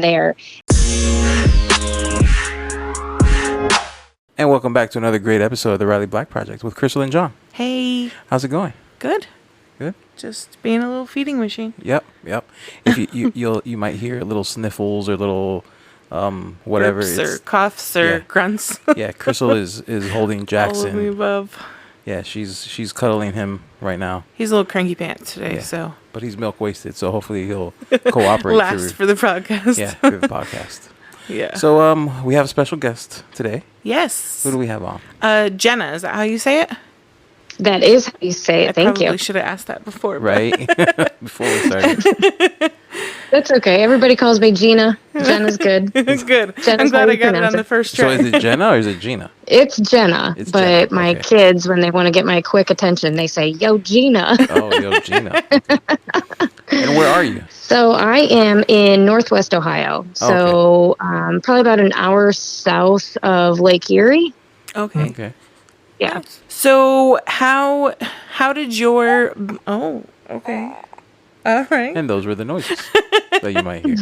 there. And welcome back to another great episode of the Riley Black Project with Crystal and John. Hey. How's it going? Good. Good. Just being a little feeding machine. Yep. If you might hear little sniffles or little whatever, burps or coughs or grunts. Yeah, Crystal is holding Jackson. All of the above. Yeah, she's cuddling him right now. He's a little cranky pants today, so. But he's milk wasted, so hopefully he'll cooperate. Last for the podcast. Yeah, for the podcast. Yeah. So we have a special guest today. Yes. Who do we have on? Jena, is that how you say it? That is how you say it. Thank you. I probably should have asked that before. Right? Before we started. That's okay. Everybody calls me Jena. Jena's good. It's good. Jena's I'm glad I got it on the first try. So is it Jena or is it Gina? It's Jena. But Jena. my kids, when they want to get my quick attention, they say, "Yo, Jena." Oh, yo, Gina. And where are you? So I am in Northwest Ohio. So probably about an hour south of Lake Erie. Okay. Yeah. So how did your... Oh, okay. All right. And those were the noises that you might hear.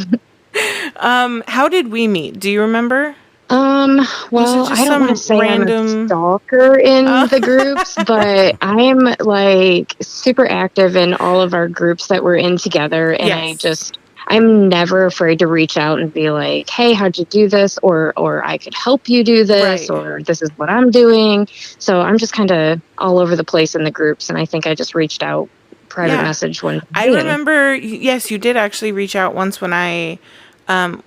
How did we meet? Do you remember? Well, I don't want to say I'm a stalker in the groups, but I am like super active in all of our groups that we're in together. And I'm never afraid to reach out and be like, "Hey, how'd you do this?" Or I could help you do this, or this is what I'm doing. So I'm just kind of all over the place in the groups. And I think I just reached out private message when I remember. Yes, you did actually reach out once when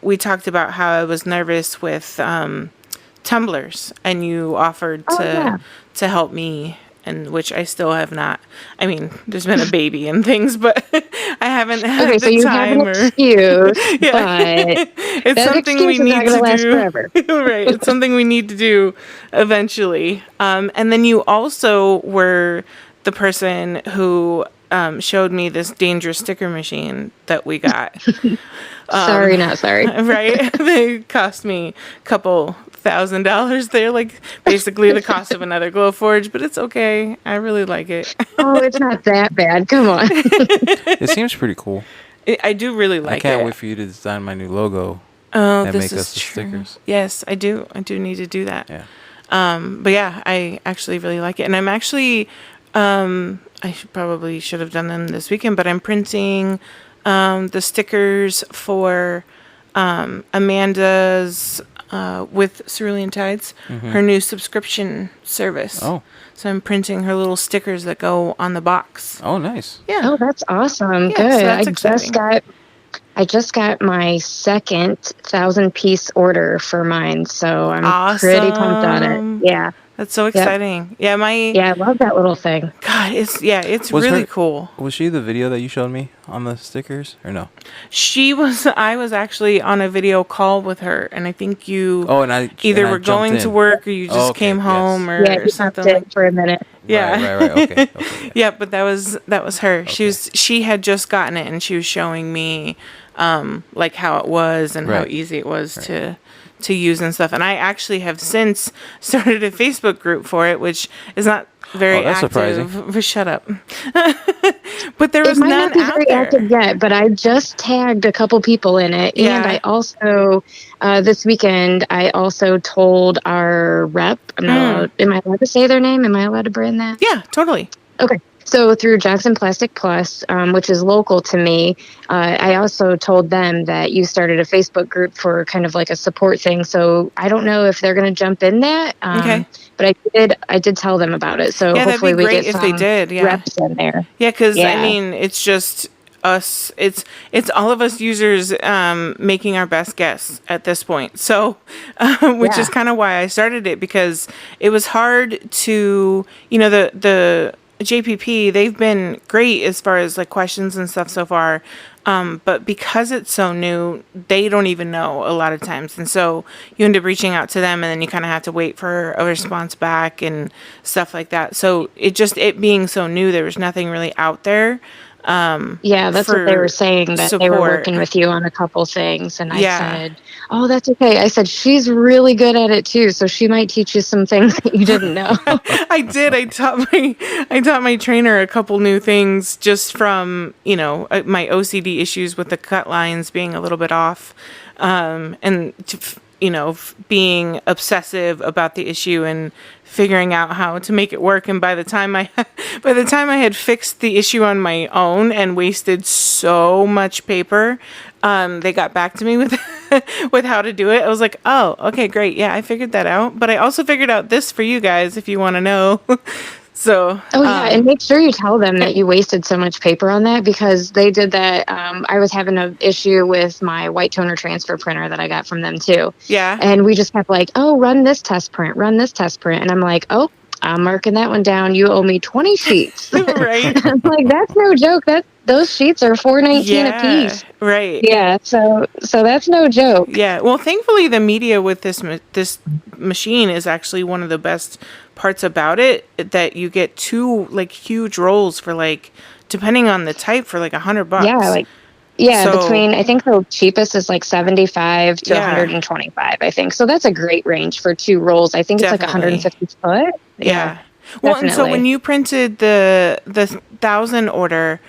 we talked about how I was nervous with tumblers, and you offered to help me, and which I still have not. I mean, there's been a baby and things, but I haven't had the so you time. Have an excuse, but it's something we need to do. Right, it's something we need to do eventually. And then you also were the person who showed me this dangerous sticker machine that we got. Sorry, not sorry. Right? They cost me a couple $1,000. They're like basically the cost of another Glowforge, but it's okay. I really like it. Oh, it's not that bad. Come on. It seems pretty cool. I do really like it. I can't wait for you to design my new logo. Oh, and this make is us the true. stickers. Yes, I do. I do need to do that. Yeah. But yeah, I actually really like it. And I'm actually, I should have done them this weekend, but I'm printing the stickers for Amanda's with Cerulean Tides, her new subscription service. Oh. So I'm printing her little stickers that go on the box. Oh, nice. Yeah. Oh, that's awesome. Yeah, Good. so that's exciting. I just got my second 1,000-piece order for mine, so I'm awesome. Pretty pumped on it. Yeah. That's so exciting. Yep. Yeah, I love that little thing. God, it's really cool. Was she the video that you showed me on the stickers or no? I was actually on a video call with her, and I think you either were going to work or you just came home or something like for a minute. Yeah. Right. Okay. Yeah, but that was her. Okay. She had just gotten it, and she was showing me like how it was and how easy it was to use and stuff. And I actually have since started a Facebook group for it, which is not very active. Surprising. Shut up. But there was none out there. It might not be very active yet, but I just tagged a couple people in it. Yeah. And I also, this weekend, I also told our rep, am I allowed to say their name? Am I allowed to brand that? Yeah, totally. Okay. So through Jackson Plastic Plus, which is local to me, I also told them that you started a Facebook group for kind of like a support thing. So I don't know if they're going to jump in that. Okay. But I did tell them about it. So hopefully that'd be great we get if they did. Yeah. Reps in there. Yeah, because I mean, it's just us. It's all of us users making our best guess at this point. So, which is kind of why I started it, because it was hard to, the JPP, they've been great as far as like questions and stuff so far. But because it's so new, they don't even know a lot of times. And so you end up reaching out to them, and then you kind of have to wait for a response back and stuff like that. So it being so new, there was nothing really out there. That's what they were saying, that they were working with you on a couple things. And I said, oh, that's okay. I said, she's really good at it too, so she might teach you some things that you didn't know. I did. I taught my trainer a couple new things just from, my OCD issues with the cut lines being a little bit off. and being obsessive about the issue and figuring out how to make it work. And by the time I had fixed the issue on my own and wasted so much paper, they got back to me with with how to do it. I was like, oh, okay, great. Yeah, I figured that out. But I also figured out this for you guys if you want to know. So, and make sure you tell them that you wasted so much paper on that, because they did that. I was having an issue with my white toner transfer printer that I got from them too. Yeah. And we just kept like, oh, run this test print. And I'm like, oh, I'm marking that one down. You owe me 20 sheets. Right. I'm like, that's no joke. Those sheets are $4.19 a piece. Right. Yeah. So that's no joke. Yeah. Well, thankfully, the media with this machine is actually one of the best parts about it, that you get 2 like huge rolls for like, depending on the type, for like $100. Yeah, between, I think the cheapest is like 75 to 125, I think. So that's a great range for 2 rolls. I think it's like 150 foot. Yeah. Well, and so when you printed the 1,000 order,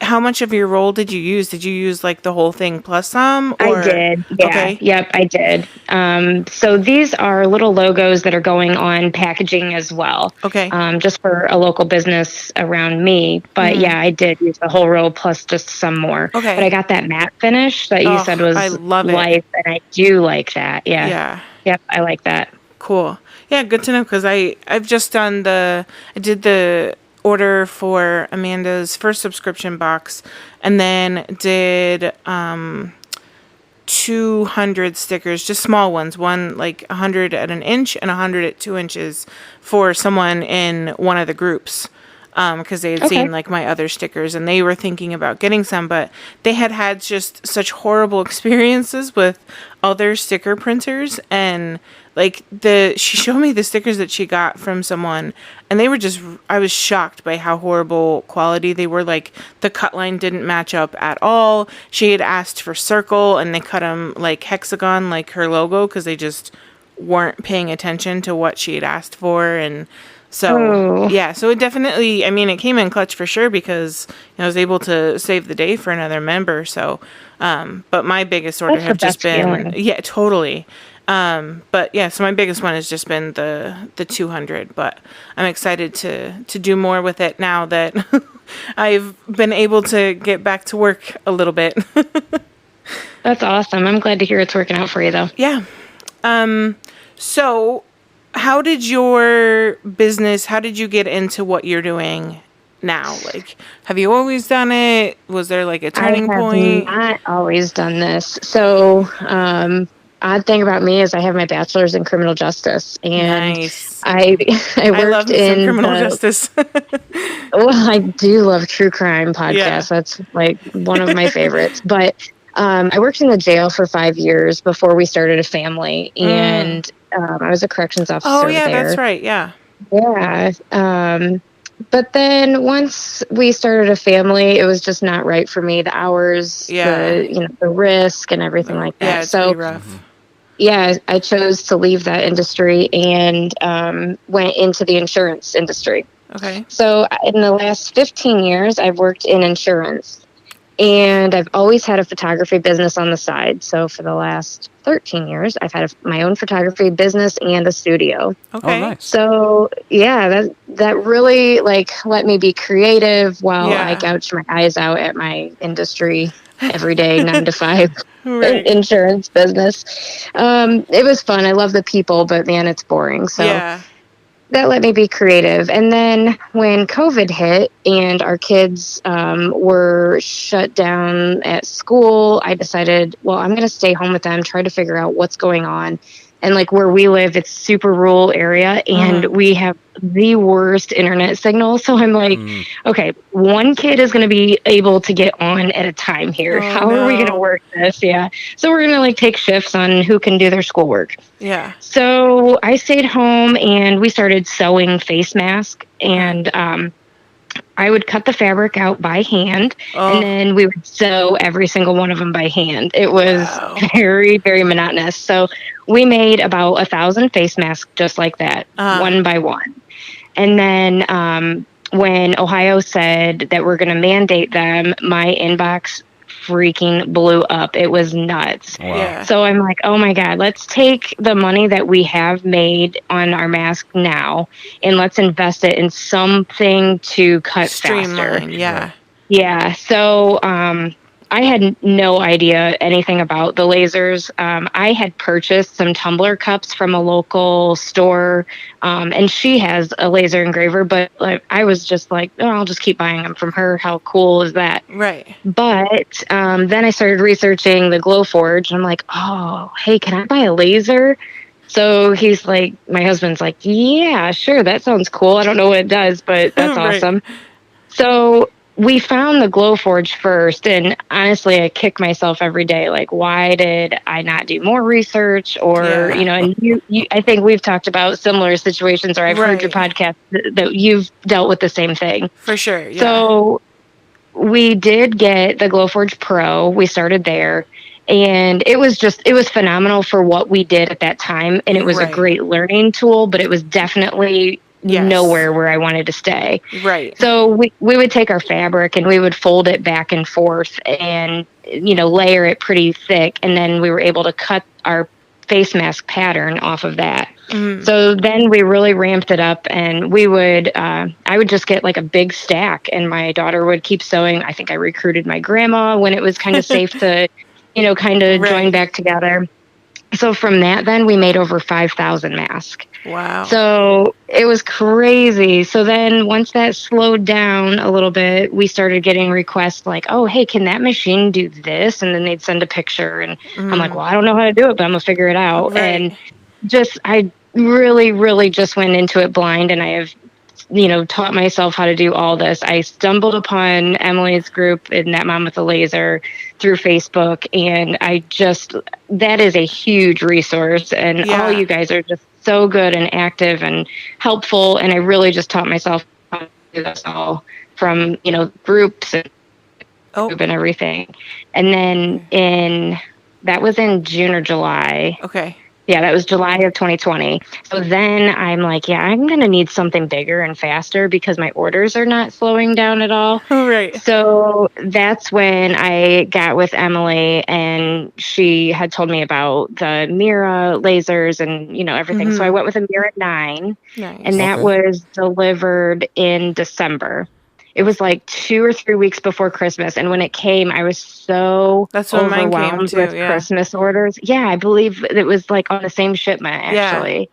how much of your roll did you use? Did you use like the whole thing plus some? Or? I did. Yeah. Okay. Yep, I did. So these are little logos that are going on packaging as well. Okay. Just for a local business around me. But yeah, I did use the whole roll plus just some more. Okay. But I got that matte finish that you said was I love life, and I do like that. Yeah. Yeah. Yep, I like that. Cool. Yeah, good to know, because I've just done I did the order for Amanda's first subscription box, and then did 200 stickers, just small ones, one like 100 at an inch and 100 at 2 inches for someone in one of the groups, because they had seen like my other stickers and they were thinking about getting some, but they had just such horrible experiences with other sticker printers. And like she showed me the stickers that she got from someone, and they were I was shocked by how horrible quality they were. Like the cut line didn't match up at all. She had asked for circle and they cut them like hexagon, like her logo, because they just weren't paying attention to what she had asked for. And so, so it definitely, I mean, it came in clutch for sure, because I was able to save the day for another member. So, but my biggest order have just been, totally. But yeah, so my biggest one has just been the 200, but I'm excited to do more with it now that I've been able to get back to work a little bit. That's awesome. I'm glad to hear it's working out for you though. Yeah. So how did you get into what you're doing now? Like, have you always done it? Was there like a turning point? I have not always done this. So, odd thing about me is I have my bachelor's in criminal justice, and nice. I worked in criminal justice. Well, I do love true crime podcasts. Yeah. That's like one of my favorites. But I worked in the jail for 5 years before we started a family, and I was a corrections officer. Oh yeah, there. That's right. Yeah. Yeah. But then once we started a family, it was just not right for me. The hours, the risk and everything like that. Yeah, it's pretty rough. Yeah, I chose to leave that industry and went into the insurance industry. Okay. So in the last 15 years, I've worked in insurance, and I've always had a photography business on the side. So for the last 13 years, I've had my own photography business and a studio. Okay. Oh, nice. So yeah, that really like let me be creative while I gouge my eyes out at my industry every day, 9 to 5 insurance business. It was fun. I love the people, but man, it's boring. So that let me be creative. And then when COVID hit and our kids were shut down at school, I decided, well, I'm going to stay home with them, try to figure out what's going on. And like where we live, it's super rural area, and we have the worst internet signal. So I'm like, okay, one kid is going to be able to get on at a time here. How are we going to work this? Yeah. So we're going to like take shifts on who can do their schoolwork. Yeah. So I stayed home and we started sewing face masks, and I would cut the fabric out by hand, and then we would sew every single one of them by hand. It was very, very monotonous. So we made about 1,000 face masks just like that, one by one. And then when Ohio said that we're going to mandate them, my inbox freaking blew up. It was nuts. Wow. Yeah. So I'm like, oh my God, let's take the money that we have made on our mask now and let's invest it in something to cut Streamline, faster. yeah. Yeah. So I had no idea anything about the lasers. I had purchased some tumbler cups from a local store, and she has a laser engraver, but like, I was just like, oh, I'll just keep buying them from her. How cool is that? Right. But then I started researching the Glowforge. And I'm like, oh, hey, can I buy a laser? So he's like, my husband's like, yeah, sure. That sounds cool. I don't know what it does, but that's Right. awesome. So we found the Glowforge first, and honestly, I kick myself every day. Like, why did I not do more research? Or, Yeah. and you, I think we've talked about similar situations, or I've heard your Right. podcast that you've dealt with the same thing. For sure, yeah. So we did get the Glowforge Pro. We started there. And it was phenomenal for what we did at that time. And it was a Right. great learning tool, but it was definitely Yes. nowhere where I wanted to stay. Right. So we would take our fabric and we would fold it back and forth and, layer it pretty thick. And then we were able to cut our face mask pattern off of that. Mm-hmm. So then we really ramped it up, and we would, I would just get like a big stack, and my daughter would keep sewing. I think I recruited my grandma when it was kind of safe to, kind of join Right. back together. So from that, then we made over 5,000 masks. Wow. So it was crazy. So then once that slowed down a little bit, we started getting requests like, oh, hey, can that machine do this? And then they'd send a picture, and I'm like, well, I don't know how to do it, but I'm going to figure it out. Right. And I really, really just went into it blind, and I have, taught myself how to do all this. I stumbled upon Emily's group in That Mom with a Laser through Facebook, and that is a huge resource, and all you guys are just so good and active and helpful, and I really just taught myself how to do this all from, groups and and everything. And then that was in June or July. Okay. Yeah, that was July of 2020. So then I'm like, yeah, I'm going to need something bigger and faster because my orders are not slowing down at all. Right. So that's when I got with Emily, and she had told me about the Mira lasers and, everything. Mm-hmm. So I went with a Mira 9, Nice. and that was delivered in December. It was like 2 or 3 weeks before Christmas. And when it came, I was so overwhelmed with Christmas orders. Yeah, I believe it was like on the same shipment, actually.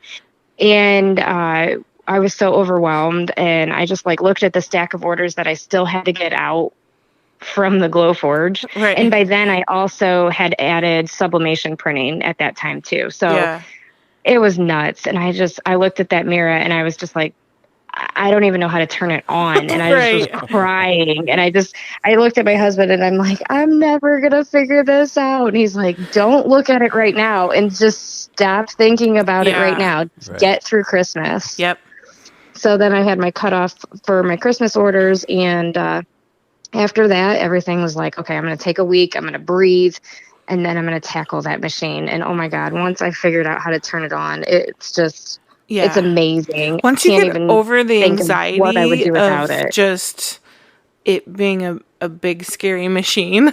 Yeah. And I was so overwhelmed. And I just looked at the stack of orders that I still had to get out from the Glowforge. Right. And by then, I also had added sublimation printing at that time, too. So it was nuts. And I looked at that Mira, and I was just like, I don't even know how to turn it on. And I just was crying. And I looked at my husband, and I'm like, I'm never going to figure this out. And he's like, don't look at it right now, and just stop thinking about it right now. Just get through Christmas. Yep. So then I had my cutoff for my Christmas orders. And after that, everything was like, okay, I'm going to take a week. I'm going to breathe. And then I'm going to tackle that machine. And oh my God, once I figured out how to turn it on, it's just... Yeah. It's amazing. Once you get over the anxiety what I would do without of just it being a big scary machine,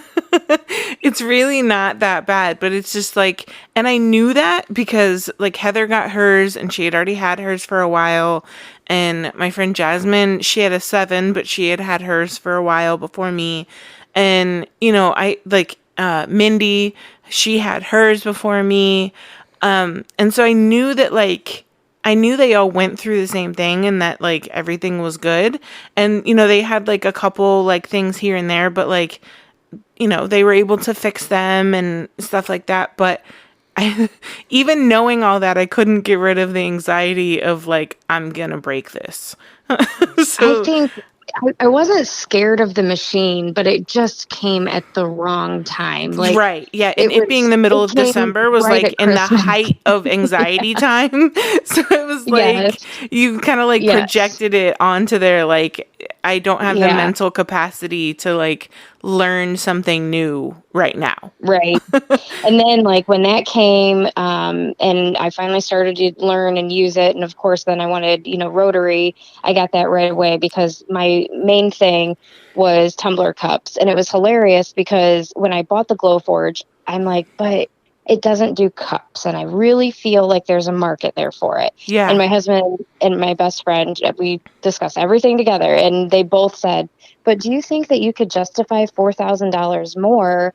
it's really not that bad. But it's just like, and I knew that because like Heather got hers, and she had already had hers for a while. And my friend Jasmine, she had a 7, but she had had hers for a while before me. And I like Mindy, she had hers before me. And so I knew that they all went through the same thing, and that like everything was good. And, they had like a couple like things here and there, but like, they were able to fix them and stuff like that. But even knowing all that, I couldn't get rid of the anxiety of like, I'm going to break this. So I think I wasn't scared of the machine, but it just came at the wrong time. Like, right. Yeah. And it being the middle of December was like in the height of anxiety time. So it was like, you kind of like projected it onto there. Like, I don't have the mental capacity to like learn something new right now. Right. And then like when that came, and I finally started to learn and use it. And of course, then I wanted, rotary. I got that right away because my main thing was tumbler cups. And it was hilarious because when I bought the Glowforge, I'm like, but it doesn't do cups. And I really feel like there's a market there for it. Yeah. And my husband and my best friend, we discussed everything together, and they both said, but do you think that you could justify $4,000 more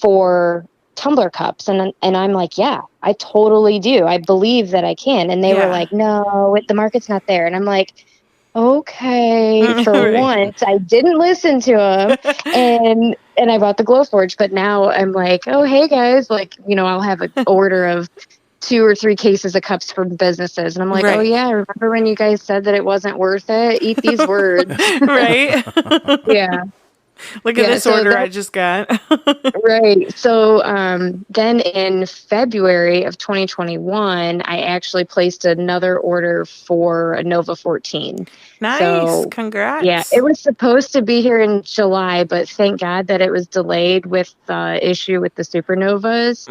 for tumbler cups? And I'm like, yeah, I totally do. I believe that I can. And they were like, no, the market's not there. And I'm like, okay, for once, I didn't listen to him, and I bought the Glowforge. But now I'm like, oh, hey guys, like, I'll have an order of 2 or 3 cases of cups for businesses, and I'm like, oh yeah, remember when you guys said that it wasn't worth it? Eat these words. Right. Yeah. Look at this order I just got. Right. So then in February of 2021, I actually placed another order for a Nova 14. Nice. So, congrats. Yeah, it was supposed to be here in July, but thank God that it was delayed with the issue with the supernovas.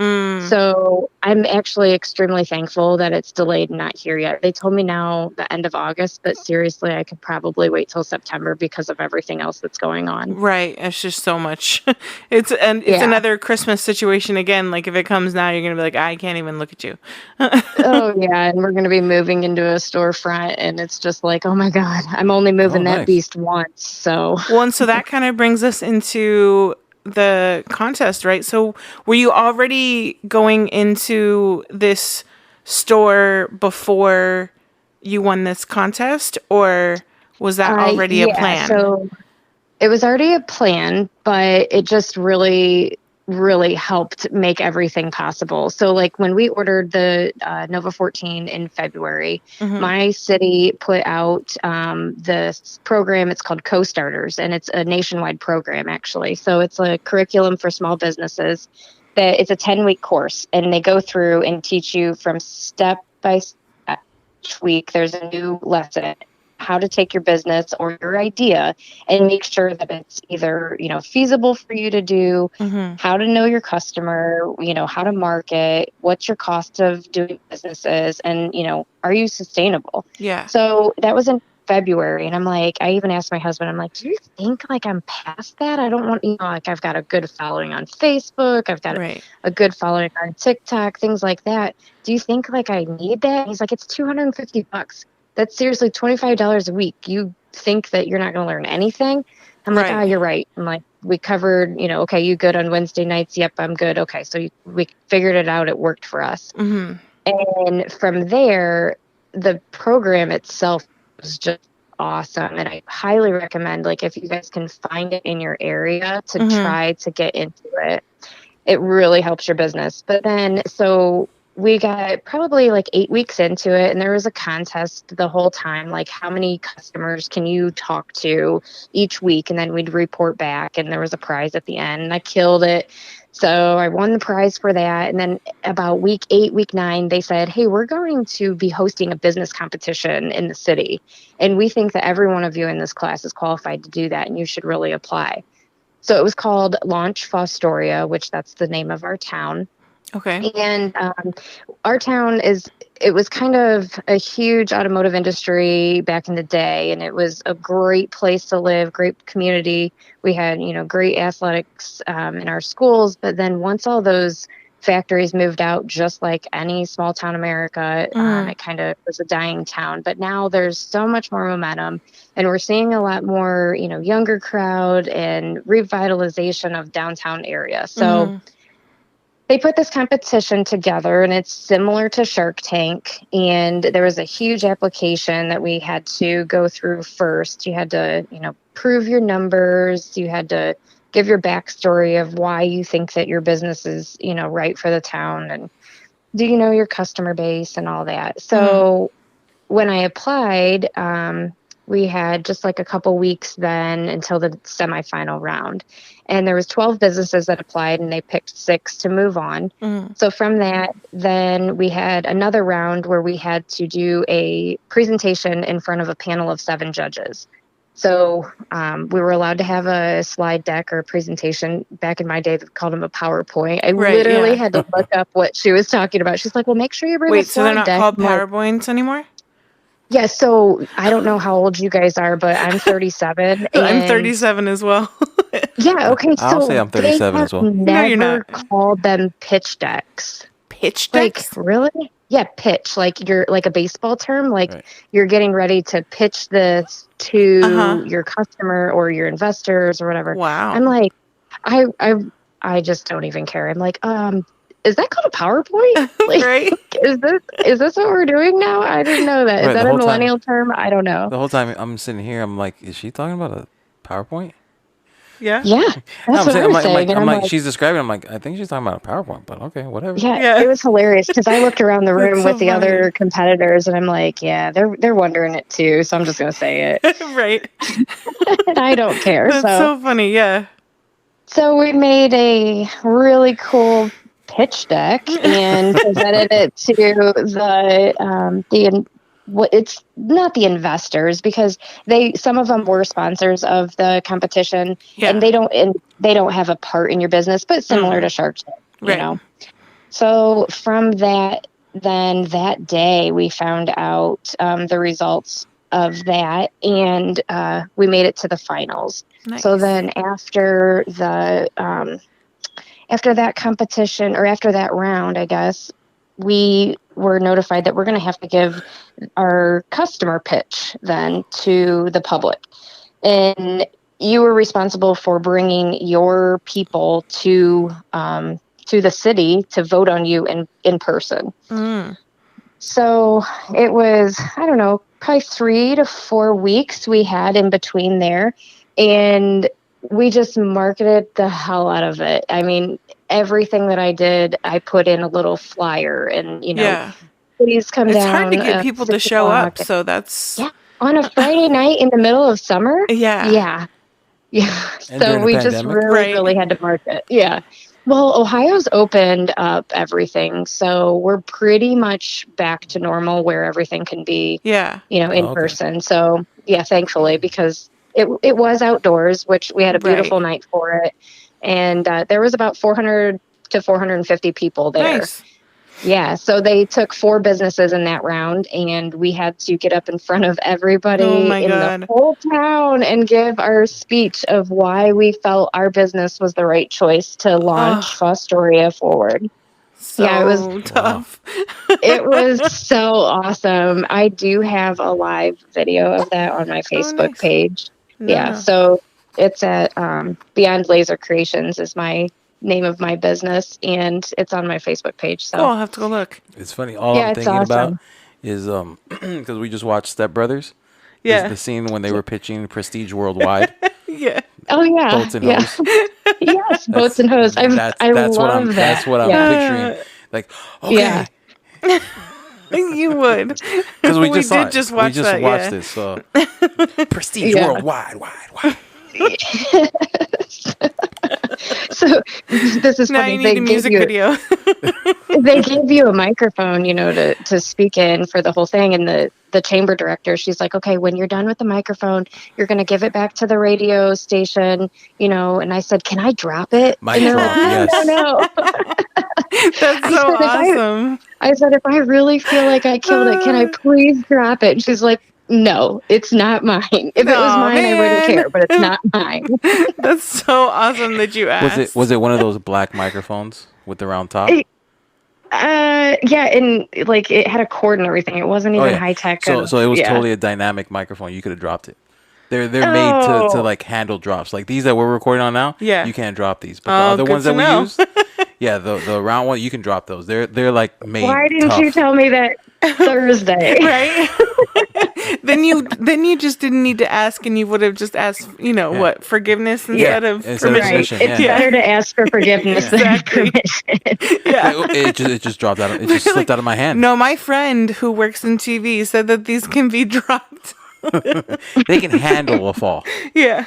So I'm actually extremely thankful that it's delayed and not here yet. They told me now the end of August, but seriously, I could probably wait till September because of everything else that's going on. Right. It's just so much. It's another Christmas situation again. Like if it comes now, you're going to be like, I can't even look at you. Oh yeah. And we're going to be moving into a storefront, and it's just like, oh my God, I'm only moving that beast once. So, and so that kind of brings us into the contest, right? So were you already going into this store before you won this contest, or was that already a plan? So it was already a plan, but it just really helped make everything possible. So like when we ordered the Nova 14 in February, my city put out this program. It's called Co-Starters, and it's a nationwide program actually. So it's a curriculum for small businesses. That it's a 10-week course, and they go through and teach you from step by step. Each week there's a new lesson, how to take your business or your idea and make sure that it's either, feasible for you to do, how to know your customer, how to market, what's your cost of doing businesses, and, are you sustainable? Yeah. So that was in February. And I'm like, I even asked my husband, I'm like, do you think like I'm past that? I don't want, like I've got a good following on Facebook. I've got a good following on TikTok, things like that. Do you think like I need that? And he's like, it's $250. That's seriously $25 a week. You think that you're not going to learn anything? I'm like, you're right. I'm like, we covered, okay, you good on Wednesday nights? Yep, I'm good. Okay, so we figured it out. It worked for us. And from there, the program itself was just awesome. And I highly recommend, like, if you guys can find it in your area to try to get into it. It really helps your business. But then, so we got probably like 8 weeks into it, and there was a contest the whole time, like how many customers can you talk to each week, and then we'd report back, and there was a prize at the end, and I killed it. So I won the prize for that. And then about week 8, week 9, they said, hey, we're going to be hosting a business competition in the city, and we think that every one of you in this class is qualified to do that, and you should really apply. So it was called Launch Fostoria, which that's the name of our town. Okay. And our town it was kind of a huge automotive industry back in the day, and it was a great place to live, great community. We had, great athletics in our schools. But then once all those factories moved out, just like any small town America, it kind of was a dying town. But now there's so much more momentum, and we're seeing a lot more, younger crowd and revitalization of downtown area. So they put this competition together, and it's similar to Shark Tank. And there was a huge application that we had to go through first. You had to, prove your numbers. You had to give your backstory of why you think that your business is, right for the town. And do you know your customer base and all that? So when I applied, we had just like a couple weeks then until the semifinal round. And there was 12 businesses that applied, and they picked 6 to move on. So from that, then we had another round where we had to do a presentation in front of a panel of 7 judges. So we were allowed to have a slide deck or a presentation. Back in my day, they called them a PowerPoint. I literally had to look up what she was talking about. She's like, well, make sure you bring a slide deck. Wait, so they're not called PowerPoints anymore? Yeah, so I don't know how old you guys are, but I'm 37. I'm 37 as well. Yeah, okay, so I'll say I'm 37 as well. No, you're not. Called them pitch decks. Pitch decks? Like, really? Yeah, pitch. Like you're like a baseball term. Like you're getting ready to pitch this to your customer or your investors or whatever. Wow. I'm like, I just don't even care. I'm like, is that called a PowerPoint? Like, right? Is this what we're doing now? I didn't know that. Is that a millennial term? I don't know. The whole time I'm sitting here, I'm like, is she talking about a PowerPoint? Yeah. That's what I'm saying. I'm like, she's describing. I'm like, I think she's talking about a PowerPoint, but okay, whatever. Yeah. It was hilarious because I looked around the room with the other competitors, and I'm like, yeah, they're wondering it too. So I'm just gonna say it. Right. And I don't care. That's so funny. Yeah. So we made a really cool pitch deck and presented it to it's not the investors because some of them were sponsors of the competition and they don't have a part in your business, but similar to Shark Tank, you know. So from that day we found out the results of that and we made it to the finals. Nice. So then after that competition or after that round, I guess, we were notified that we're going to have to give our customer pitch then to the public. And you were responsible for bringing your people to the city to vote on you in person. Mm. So it was, I don't know, probably 3 to 4 weeks we had in between there. And we just marketed the hell out of it. I mean, everything that I did, I put in a little flyer and, please come down. It's hard to get people to show up. So that's... Yeah. On a Friday night in the middle of summer? Yeah. So we just really had to market. Yeah. Well, Ohio's opened up everything. So we're pretty much back to normal where everything can be, in person. So, thankfully, because it was outdoors, which we had a beautiful night for it. And there was about 400 to 450 people there. Nice. Yeah, so they took 4 businesses in that round, and we had to get up in front of everybody the whole town and give our speech of why we felt our business was the right choice to launch Fostoria forward. It was tough. It was so awesome. I do have a live video of that on my Facebook page. No. Yeah, so it's at Beyond Laser Creations is my name of my business, and it's on my Facebook page. So I'll have to go look. It's funny. All I'm thinking about is because we just watched Step Brothers. Yeah, the scene when they were pitching Prestige Worldwide. Yeah. Oh yeah. Boats and hose. Yes, boats and hose. I love that. That's what I'm picturing. Like, okay. Yeah. You would. Because we just watched this. Prestige Worldwide. So this is now funny. You need a music video. They gave you a microphone, to speak in for the whole thing, and the chamber director, she's like, okay, when you're done with the microphone, you're going to give it back to the radio station, and I said, can I drop it? Mic drop, yes. No. That's so awesome. I said, if I really feel like I killed it, can I please drop it? And she's like, no, it's not mine. If it was mine, I wouldn't care, but it's not mine. That's so awesome that you asked. Was it one of those black microphones with the round top? Yeah, and like it had a cord and everything. It wasn't even high tech. So it was totally a dynamic microphone. You could have dropped it. They're made to like handle drops. Like these that we're recording on now. Yeah, you can't drop these. But the other ones that we use, the round one, you can drop those. They're like made. Why didn't you tell me that Thursday? Right. Then you just didn't need to ask, and you would have just asked, what, forgiveness instead of permission. Right. It's better to ask for forgiveness than permission. It just dropped out. It just slipped out of my hand. No, my friend who works in TV said that these can be dropped. They can handle a fall. Yeah.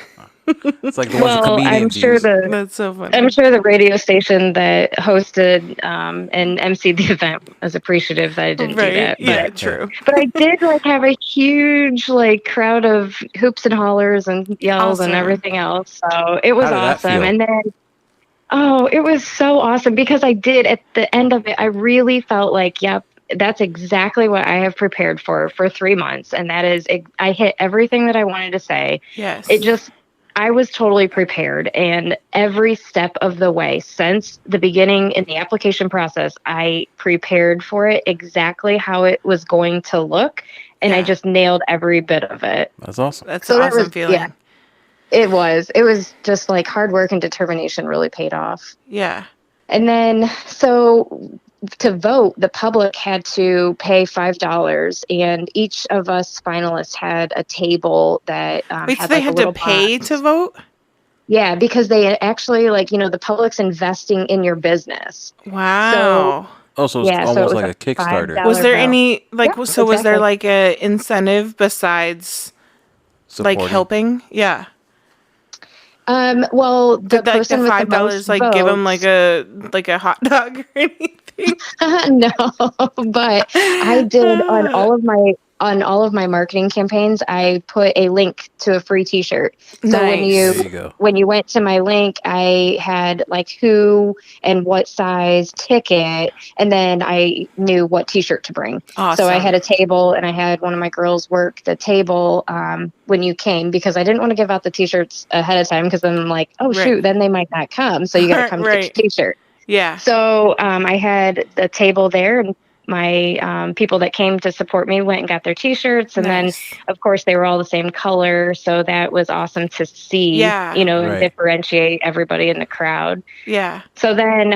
It's like the ones the comedians use. That's so funny. I'm sure the radio station that hosted and emceed the event was appreciative that I didn't do that. But, yeah, true. But I did have a huge crowd of hoops and hollers and yells and everything else. So it was awesome. And then, it was so awesome because I did at the end of it. I really felt like, yep, that's exactly what I have prepared for 3 months. And that is, I hit everything that I wanted to say. Yes. I was totally prepared. And every step of the way since the beginning in the application process, I prepared for it exactly how it was going to look. And I just nailed every bit of it. That's awesome. That's an awesome feeling. Yeah, it was. It was just hard work and determination really paid off. Yeah. And then, so to vote, the public had to pay $5, and each of us finalists had a table that Wait, had so they had to pay to vote? Yeah, because they actually the public's investing in your business. Wow. So it's almost like a Kickstarter. Was there any was there a incentive besides supporting? Helping? Yeah. Well, the person with $5 give them a hot dog or anything? No, but I did on all of my marketing campaigns. I put a link to a free T-shirt. So when you went to my link, I had who and what size ticket, and then I knew what T-shirt to bring. Awesome. So I had a table, and I had one of my girls work the table when you came, because I didn't want to give out the T-shirts ahead of time, because I'm like, shoot, then they might not come. So you got to come get your T-shirt. Yeah. So I had the table there, and my people that came to support me went and got their T-shirts. And then, of course, they were all the same color. So that was awesome to see, and differentiate everybody in the crowd. Yeah. So then,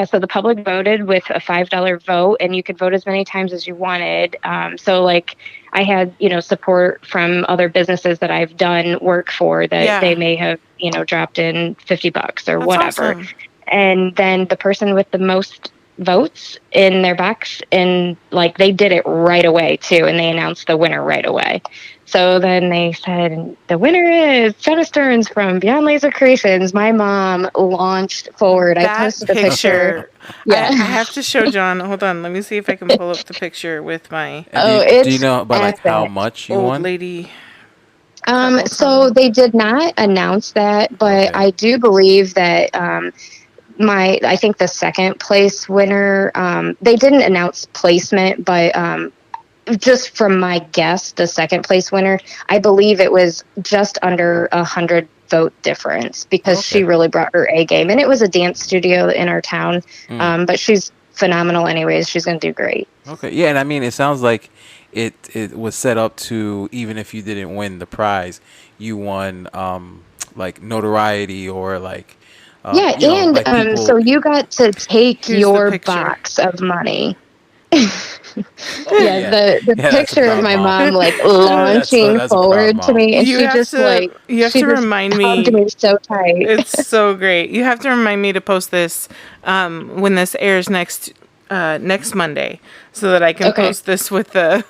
so the public voted with a $5 vote, and you could vote as many times as you wanted. So I had, support from other businesses that I've done work for that they may have, dropped in $50 or whatever. Awesome. And then the person with the most votes in their box, and they did it right away too, and they announced the winner right away. So then they said, the winner is Jenna Stearns from Beyond Laser Creations. My mom launched forward. I posted a picture. Yeah, I have to show John. Hold on, let me see if I can pull up the picture with my. Do you know about how much you won? Lady. So they did not announce that, but I do believe that I think the second place winner, they didn't announce placement, but just from my guess, the second place winner, I believe it was just under 100 vote difference, because she really brought her A game, and it was a dance studio in our town. But she's phenomenal anyways. She's going to do great. Okay. Yeah. And I mean, it sounds like it was set up to, even if you didn't win the prize, you won notoriety or so you got to take your box of money. The picture of my mom launching forward to me, and you have to remind me so tight. It's so great. You have to remind me to post this when this airs next Monday, so that I can post this with the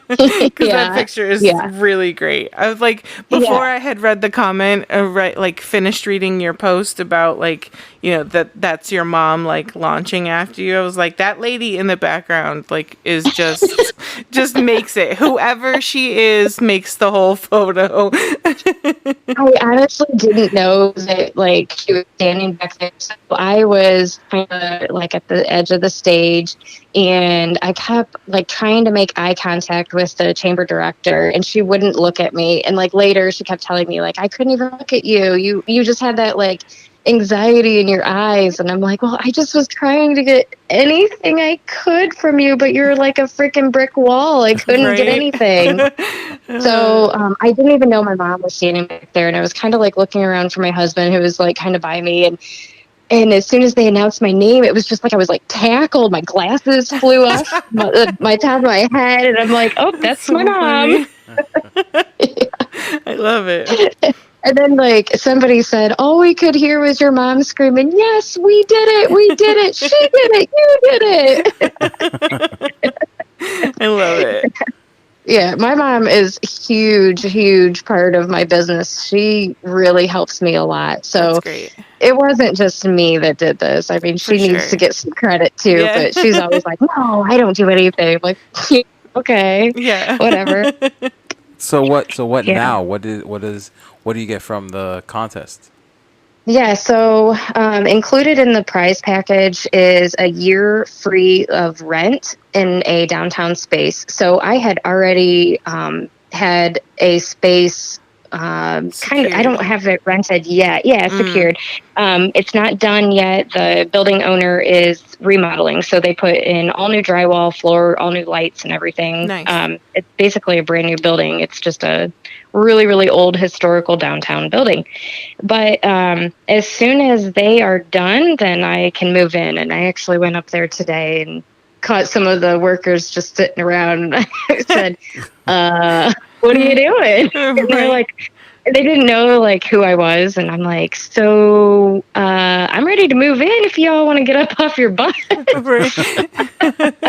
because that picture is really great. I was before I had read the comment, finished reading your post about that's your mom launching after you. I was like, that lady in the background is just makes it. Whoever she is makes the whole photo. I honestly didn't know that she was standing back there. So I was kind of at the edge of the stage, and I kept trying to make eye contact with the chamber director, and she wouldn't look at me. And later she kept telling me I couldn't even look at you. You just had that anxiety in your eyes. And I'm like, well, I just was trying to get anything I could from you, but you're like a freaking brick wall. I couldn't get anything. So I didn't even know my mom was standing back there, and I was kind of looking around for my husband, who was kind of by me, and as soon as they announced my name, it was just I was tackled. My glasses flew off my top of my head, and I'm like, oh, that's so my mom. I love it. And then somebody said, all we could hear was your mom screaming, yes, we did it, she did it, you did it. I love it. Yeah, my mom is huge part of my business. She really helps me a lot. So that's great. It wasn't just me that did this. I mean, she needs to get some credit too, but she's always like, no, I don't do anything. I'm like, okay, whatever. So what now? What do you get from the contest? Yeah, so included in the prize package is a year free of rent in a downtown space. So I had already had a space kind of, I don't have it rented yet. Yeah, secured. It's not done yet. The building owner is remodeling. So they put in all new drywall, floor, all new lights and everything. Nice. It's basically a brand new building. It's just a really old historical downtown building. But as soon as they are done, then I can move in. And I actually went up there today and caught some of the workers just sitting around. And I said, what are you doing? And they're like, they didn't know like who I was. And I'm like, so I'm ready to move in if y'all want to get up off your butt.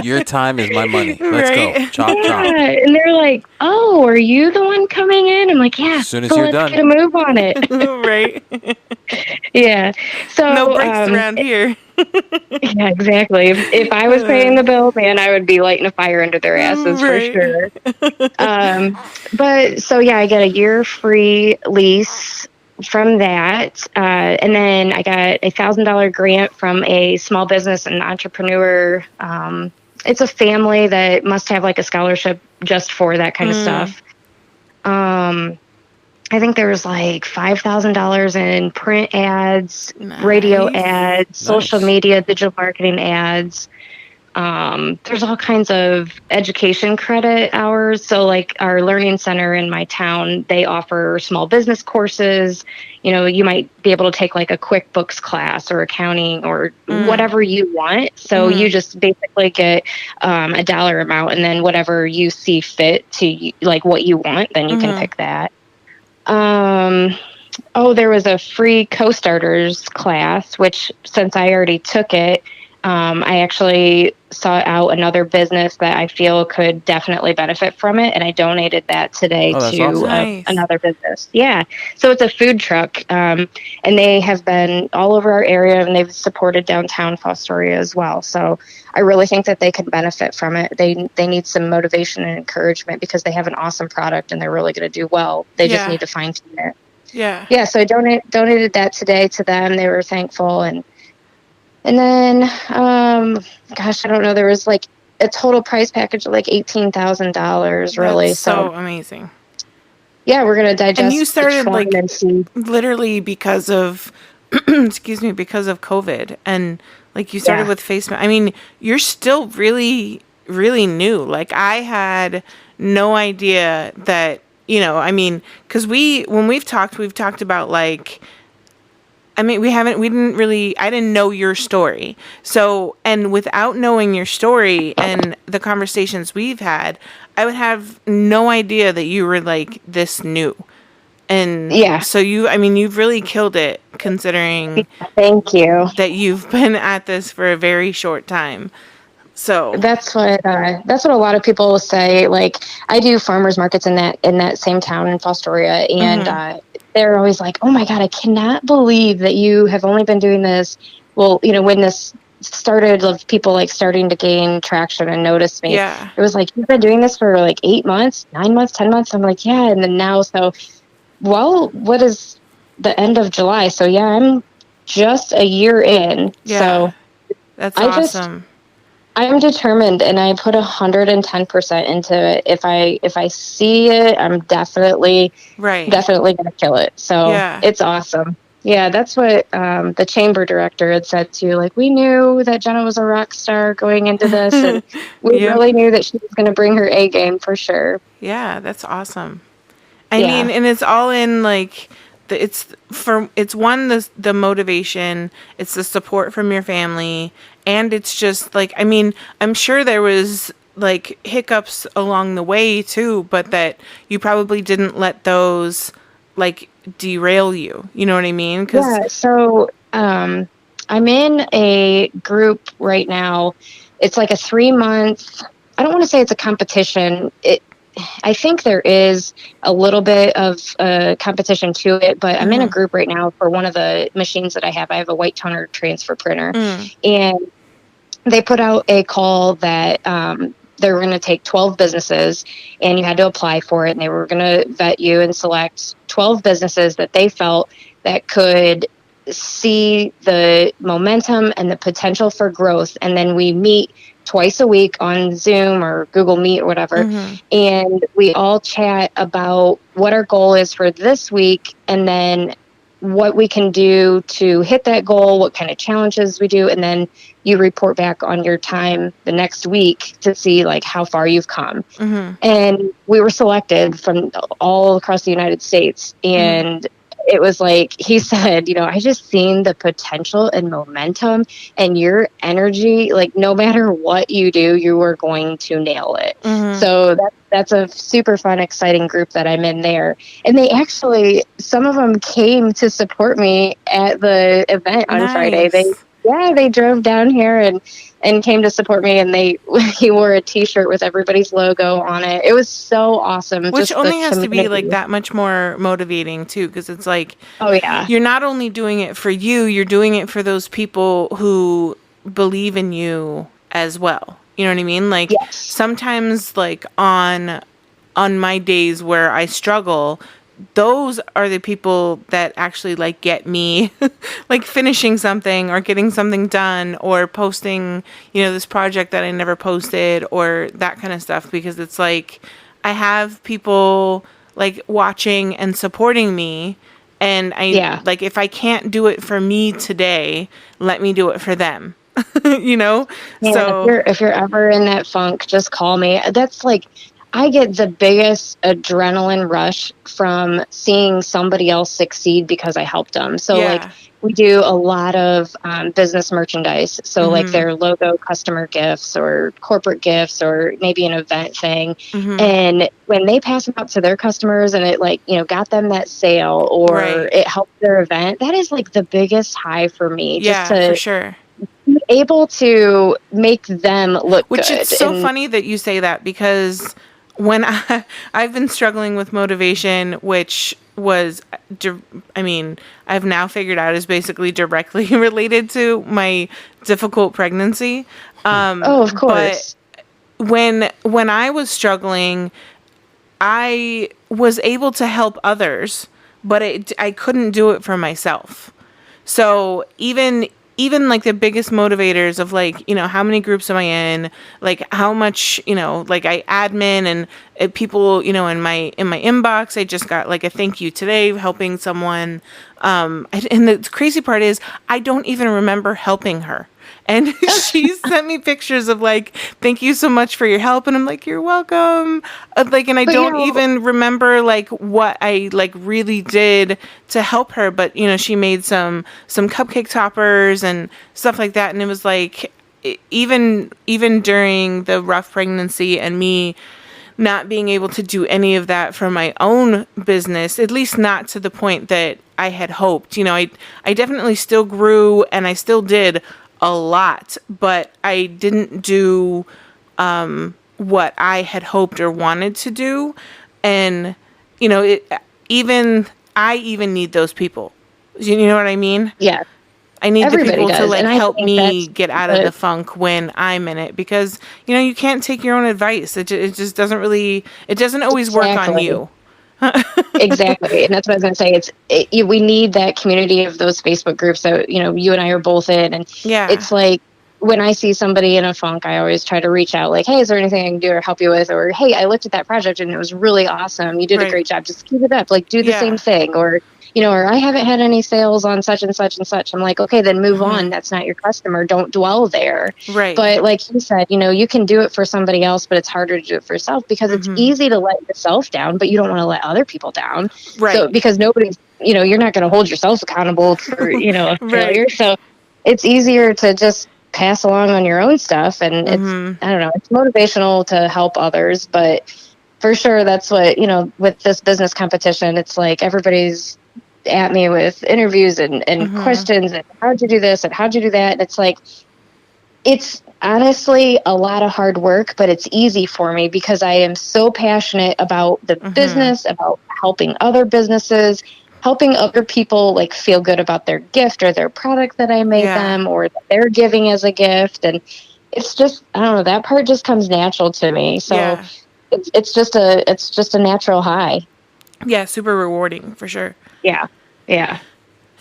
Your time is my money. Let's go. Chop. And they're like, oh, are you the one coming in? I'm like, yeah. As soon as you're let's done. get a move on it. Right. Yeah. So no breaks around here. Yeah, exactly. If I was paying the bill, man, I would be lighting a fire under their asses for sure. But so yeah, I get a year free lease from that, and then I got $1,000 grant from a small business and entrepreneur. It's a family that must have like a scholarship just for that kind of stuff. I think there was like $5,000 in print ads, radio ads, social media, digital marketing ads. There's all kinds of education credit hours. So like our learning center in my town, they offer small business courses. You know, you might be able to take like a QuickBooks class or accounting or whatever you want. So you just basically get a dollar amount, and then whatever you see fit to like what you want, then you can pick that. There was a free co-starters class, which since I already took it, I actually sought out another business that I feel could definitely benefit from it, and I donated that today to another business. Yeah, so it's a food truck, and they have been all over our area, and they've supported downtown Fostoria as well. So I really think that they can benefit from it. They need some motivation and encouragement because they have an awesome product and they're really going to do well. They just need to fine tune it. Yeah. So I donated that today to them. They were thankful, and then, gosh, I don't know. There was like a total price package of like $18,000, really. That's so amazing. Yeah, we're gonna digest. And you started like literally because of, excuse me, because of COVID, and like you started with Facebook. I mean, you're still really, really new. Like I had no idea that, you know, I mean, because when we've talked about like. I mean, I didn't know your story. So, and without knowing your story and the conversations we've had, I would have no idea that you were like this new. And so you've really killed it considering Thank you. that you've been at this for a very short time. So that's what a lot of people will say. Like I do farmers markets in that same town in Fostoria, and they're always like, "Oh my God, I cannot believe that you have only been doing this." Well, you know, when this started, of people like starting to gain traction and notice me, it was like, "You've been doing this for like 8 months, 9 months, 10 months." I'm like, "Yeah," and then now, what is the end of July? So yeah, I'm just a year in. Yeah, so that's awesome. I'm determined, and I put 110% into it. If I see it, I'm definitely going to kill it. So it's awesome. Yeah, that's what the chamber director had said too. Like, we knew that Jena was a rock star going into this, and we really knew that she was going to bring her A game for sure. Yeah, that's awesome. I mean, and it's all in like. It's the motivation, it's the support from your family, and it's just like, I mean, I'm sure there was like hiccups along the way too, but that you probably didn't let those like derail you. You know what I mean? So I'm in a group right now. It's like a 3-month. I don't want to say it's a competition. I think there is a little bit of competition to it, but I'm in a group right now for one of the machines that I have. I have a white toner transfer printer, and they put out a call that they were going to take 12 businesses, and you had to apply for it, and they were going to vet you and select 12 businesses that they felt that could see the momentum and the potential for growth. And then we meet twice a week on Zoom or Google Meet or whatever, and we all chat about what our goal is for this week, and then what we can do to hit that goal, what kind of challenges we do, and then you report back on your time the next week to see like how far you've come. And we were selected from all across the United States, and it was like he said, I just seen the potential and momentum and your energy, like no matter what you do, you are going to nail it. So that's a super fun, exciting group that I'm in there. And they actually, some of them came to support me at the event on Friday. They drove down here and came to support me, and he wore a t-shirt with everybody's logo on it. It was so awesome. Which just only has to be like that much more motivating too, because it's like, oh yeah, you're not only doing it for you, you're doing it for those people who believe in you as well. You know what I mean? Like sometimes like on my days where I struggle, those are the people that actually like get me like finishing something or getting something done or posting, this project that I never posted or that kind of stuff, because it's like I have people like watching and supporting me, and like if I can't do it for me today, let me do it for them. So if you're ever in that funk, just call me. That's like, I get the biggest adrenaline rush from seeing somebody else succeed because I helped them. So like we do a lot of business merchandise. So like their logo customer gifts or corporate gifts or maybe an event thing. And when they pass them up to their customers and it like, got them that sale or it helped their event, that is like the biggest high for me. Yeah, for sure. Be able to make them look Which good. It's so funny that you say that, because when I've been struggling with motivation, which was, I've now figured out is basically directly related to my difficult pregnancy. Of course. But when I was struggling, I was able to help others, but I couldn't do it for myself. So even like the biggest motivators of like, how many groups am I in? Like how much, like I admin and people, in my inbox, I just got like a thank you today helping someone. And the crazy part is I don't even remember helping her. And she sent me pictures of like, thank you so much for your help. And I'm like, you're welcome. And I don't even remember like what I like really did to help her. But, she made some cupcake toppers and stuff like that. And it was like, even during the rough pregnancy and me not being able to do any of that for my own business, at least not to the point that I had hoped. I definitely still grew and I still did a lot, but I didn't do what I had hoped or wanted to do. And, I even need those people. You know what I mean? Yeah. I need the people to like help me get out of the funk when I'm in it, because, you can't take your own advice. It just doesn't really, it doesn't always work on you. Exactly. And that's what I was going to say. We need that community of those Facebook groups that, you and I are both in. And it's like, when I see somebody in a funk, I always try to reach out like, hey, is there anything I can do or help you with? Or, hey, I looked at that project and it was really awesome. You did a great job. Just keep it up. Like, do the same thing. Or, or I haven't had any sales on such and such and such. I'm like, okay, then move on. That's not your customer. Don't dwell there. Right. But like you said, you can do it for somebody else, but it's harder to do it for yourself, because it's easy to let yourself down, but you don't want to let other people down. Right. So because nobody's, you're not going to hold yourself accountable for, a failure. So it's easier to just pass along on your own stuff. And it's, I don't know, it's motivational to help others, but for sure, that's what, with this business competition, it's like everybody's at me with interviews and questions and how'd you do this and how'd you do that. And it's like, honestly a lot of hard work, but it's easy for me because I am so passionate about the business, about helping other businesses, helping other people like feel good about their gift or their product that I made them or that they're giving as a gift. And it's just, I don't know, that part just comes natural to me. So it's just a natural high. Yeah, super rewarding for sure. Yeah. Yeah.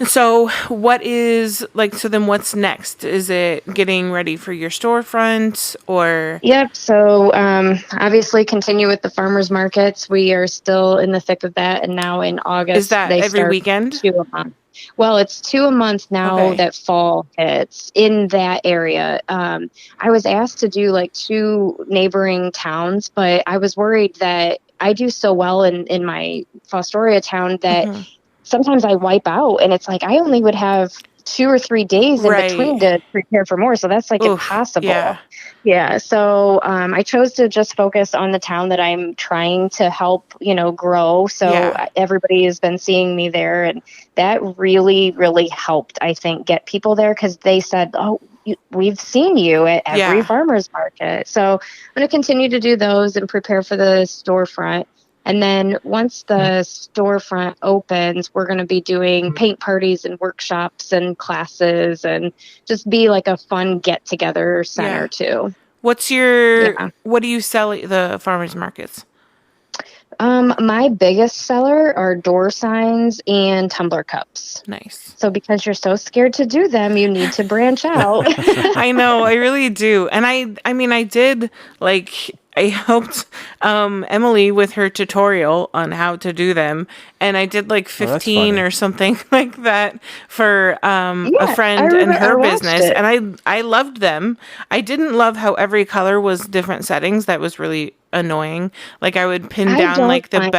So what is like, so then what's next? Is it getting ready for your storefront or? Yep. So obviously continue with the farmers markets. We are still in the thick of that. And now in August, is that they every start weekend? 2 a month. Well, it's 2 a month now that fall hits in that area. I was asked to do like 2 neighboring towns, but I was worried that I do so well in my Fostoria town that sometimes I wipe out, and it's like I only would have 2 or 3 days in between to prepare for more. So that's like impossible. Yeah. So I chose to just focus on the town that I'm trying to help, grow. So everybody has been seeing me there, and that really, really helped, I think, get people there because they said, "Oh, we've seen you at every farmer's market." So I'm going to continue to do those and prepare for the storefront. And then once the storefront opens, we're going to be doing paint parties and workshops and classes and just be like a fun get-together center too. What do you sell at the farmers markets? My biggest seller are door signs and tumbler cups. Nice. So because you're so scared to do them, you need to branch out. I know, I really do. And I mean, I did I helped Emily with her tutorial on how to do them, and I did 15 or something like that for a friend and her business, and I loved them. I didn't love how every color was different settings. That was really annoying. I would pin down the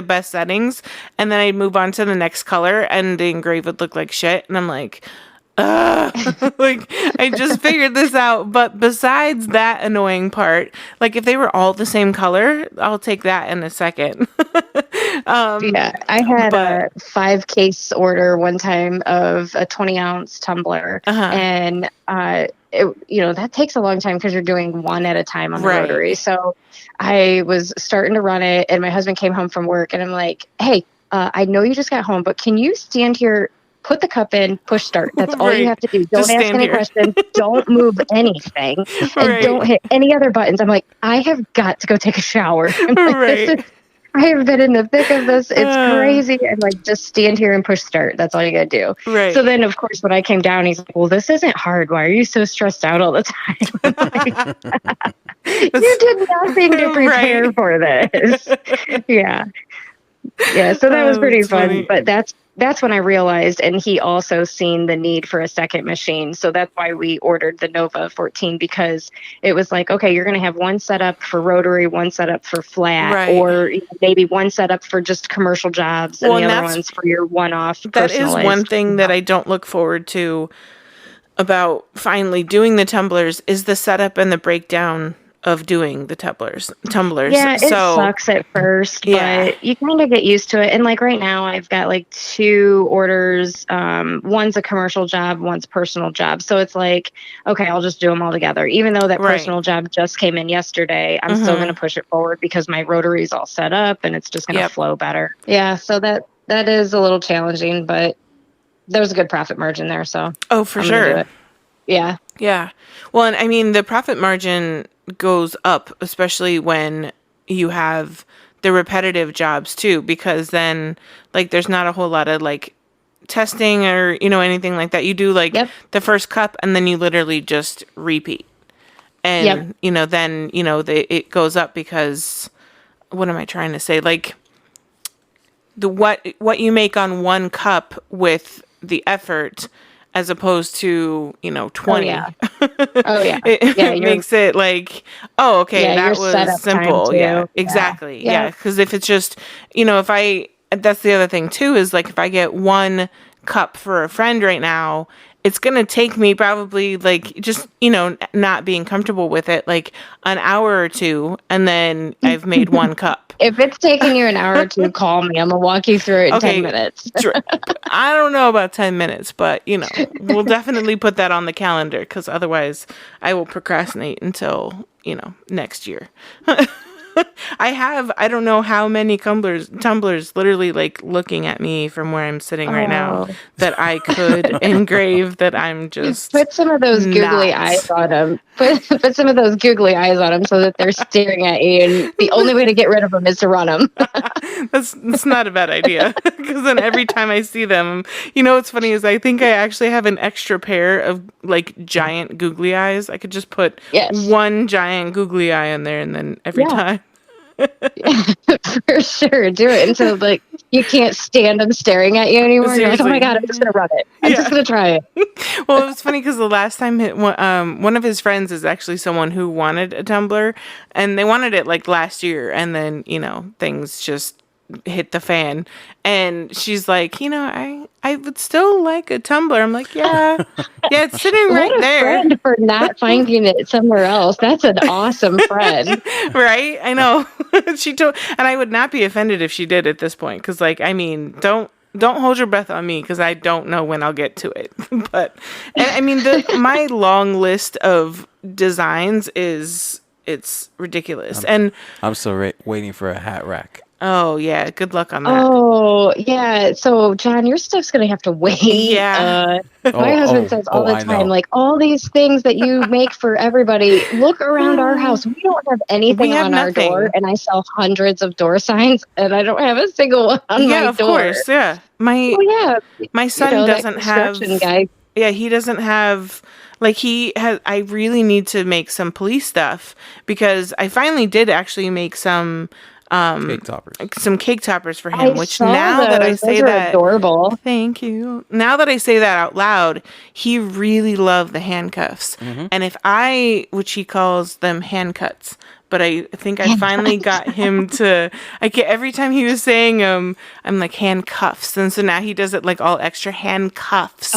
best settings, and then I'd move on to the next color, and the engrave would look like shit, and I'm like, I just figured this out. But besides that annoying part, if they were all the same color, I'll take that in a second. I had a 5-case order one time of a 20-ounce tumbler, and that takes a long time because you're doing one at a time on the rotary. So I was starting to run it, and my husband came home from work, and I'm like, "Hey, I know you just got home, but can you stand here?" Put the cup in, push start. That's all you have to do. Don't ask any questions. Don't move anything. And don't hit any other buttons. I'm like, I have got to go take a shower. I have been in the thick of this. It's crazy. And just stand here and push start. That's all you got to do. Right. So then, of course, when I came down, he's like, well, this isn't hard. Why are you so stressed out all the time? You did nothing to prepare for this. Yeah. Yeah, so that was pretty fun. Funny. But that's when I realized, and he also seen the need for a second machine. So that's why we ordered the Nova 14, because it was like, okay, you're going to have one setup for rotary, one setup for flat, or maybe one setup for just commercial jobs, and the other ones for your one-off. That is one thing that I don't look forward to about finally doing the tumblers is the setup and the breakdown of doing the tumblers. Yeah, it sucks at first, but you kind of get used to it. And right now I've got 2 orders. One's a commercial job, one's personal job. So it's okay, I'll just do them all together. Even though that personal job just came in yesterday, I'm still going to push it forward because my rotary's all set up and it's just going to flow better. Yeah, so that is a little challenging, but there's a good profit margin there. So for sure. Yeah. Yeah. Well, and I mean, the profit margin goes up, especially when you have the repetitive jobs too, because then there's not a whole lot of testing or, anything like that. You do the first cup and then you literally just repeat. And, then, it goes up because what am I trying to say? What you make on one cup with the effort as opposed to 20. Oh yeah. It makes it that was simple. Yeah, exactly. Yeah, because if it's just that's the other thing too is if I get one cup for a friend right now it's going to take me probably like just, not being comfortable with it, like an hour or two. And then I've made one cup. If it's taking you an hour or two, call me. I'm going to walk you through it in 10 minutes. I don't know about 10 minutes, but, we'll definitely put that on the calendar because otherwise I will procrastinate until, next year. I don't know how many tumblers literally like looking at me from where I'm sitting right now that I could engrave that I'm just put some of those googly eyes on them. Put some of those googly eyes on them so that they're staring at you, and the only way to get rid of them is to run them. That's not a bad idea because then every time I see them, what's funny is I think I actually have an extra pair of like giant googly eyes. I could just put one giant googly eye in there, and then every time. For sure, do it until like you can't stand them staring at you anymore. You're like, oh my god, I'm just gonna run it. I'm just gonna try it. Well, it was funny because the last time one of his friends is actually someone who wanted a tumbler, and they wanted it like last year, and then things just hit the fan, and she's like, I would still like a tumbler. I'm like, yeah, it's sitting right there. Friend for not finding it somewhere else. That's an awesome friend. Right? I know. And I would not be offended if she did at this point, because don't hold your breath on me because I don't know when I'll get to it. But my long list of designs it's ridiculous. I'm still waiting for a hat rack. Oh, yeah. Good luck on that. Oh, yeah. So, John, your stuff's going to have to wait. Yeah. My husband says all the time, like, all these things that you make for everybody, look around our house. We don't have anything on our door, and I sell hundreds of door signs, and I don't have a single one on my door. Yeah, of course. Yeah. My son doesn't have... guy. Yeah, he doesn't have... Like I really need to make some police stuff because I finally did actually make some... cake toppers. Some cake toppers for him, which now that I say that, adorable. Thank you. Now that I say that out loud, he really loved the handcuffs. Mm-hmm. And which he calls them hand cuts, but I think I finally got him to, every time he was saying, I'm like handcuffs. And so now he does it like all extra handcuffs.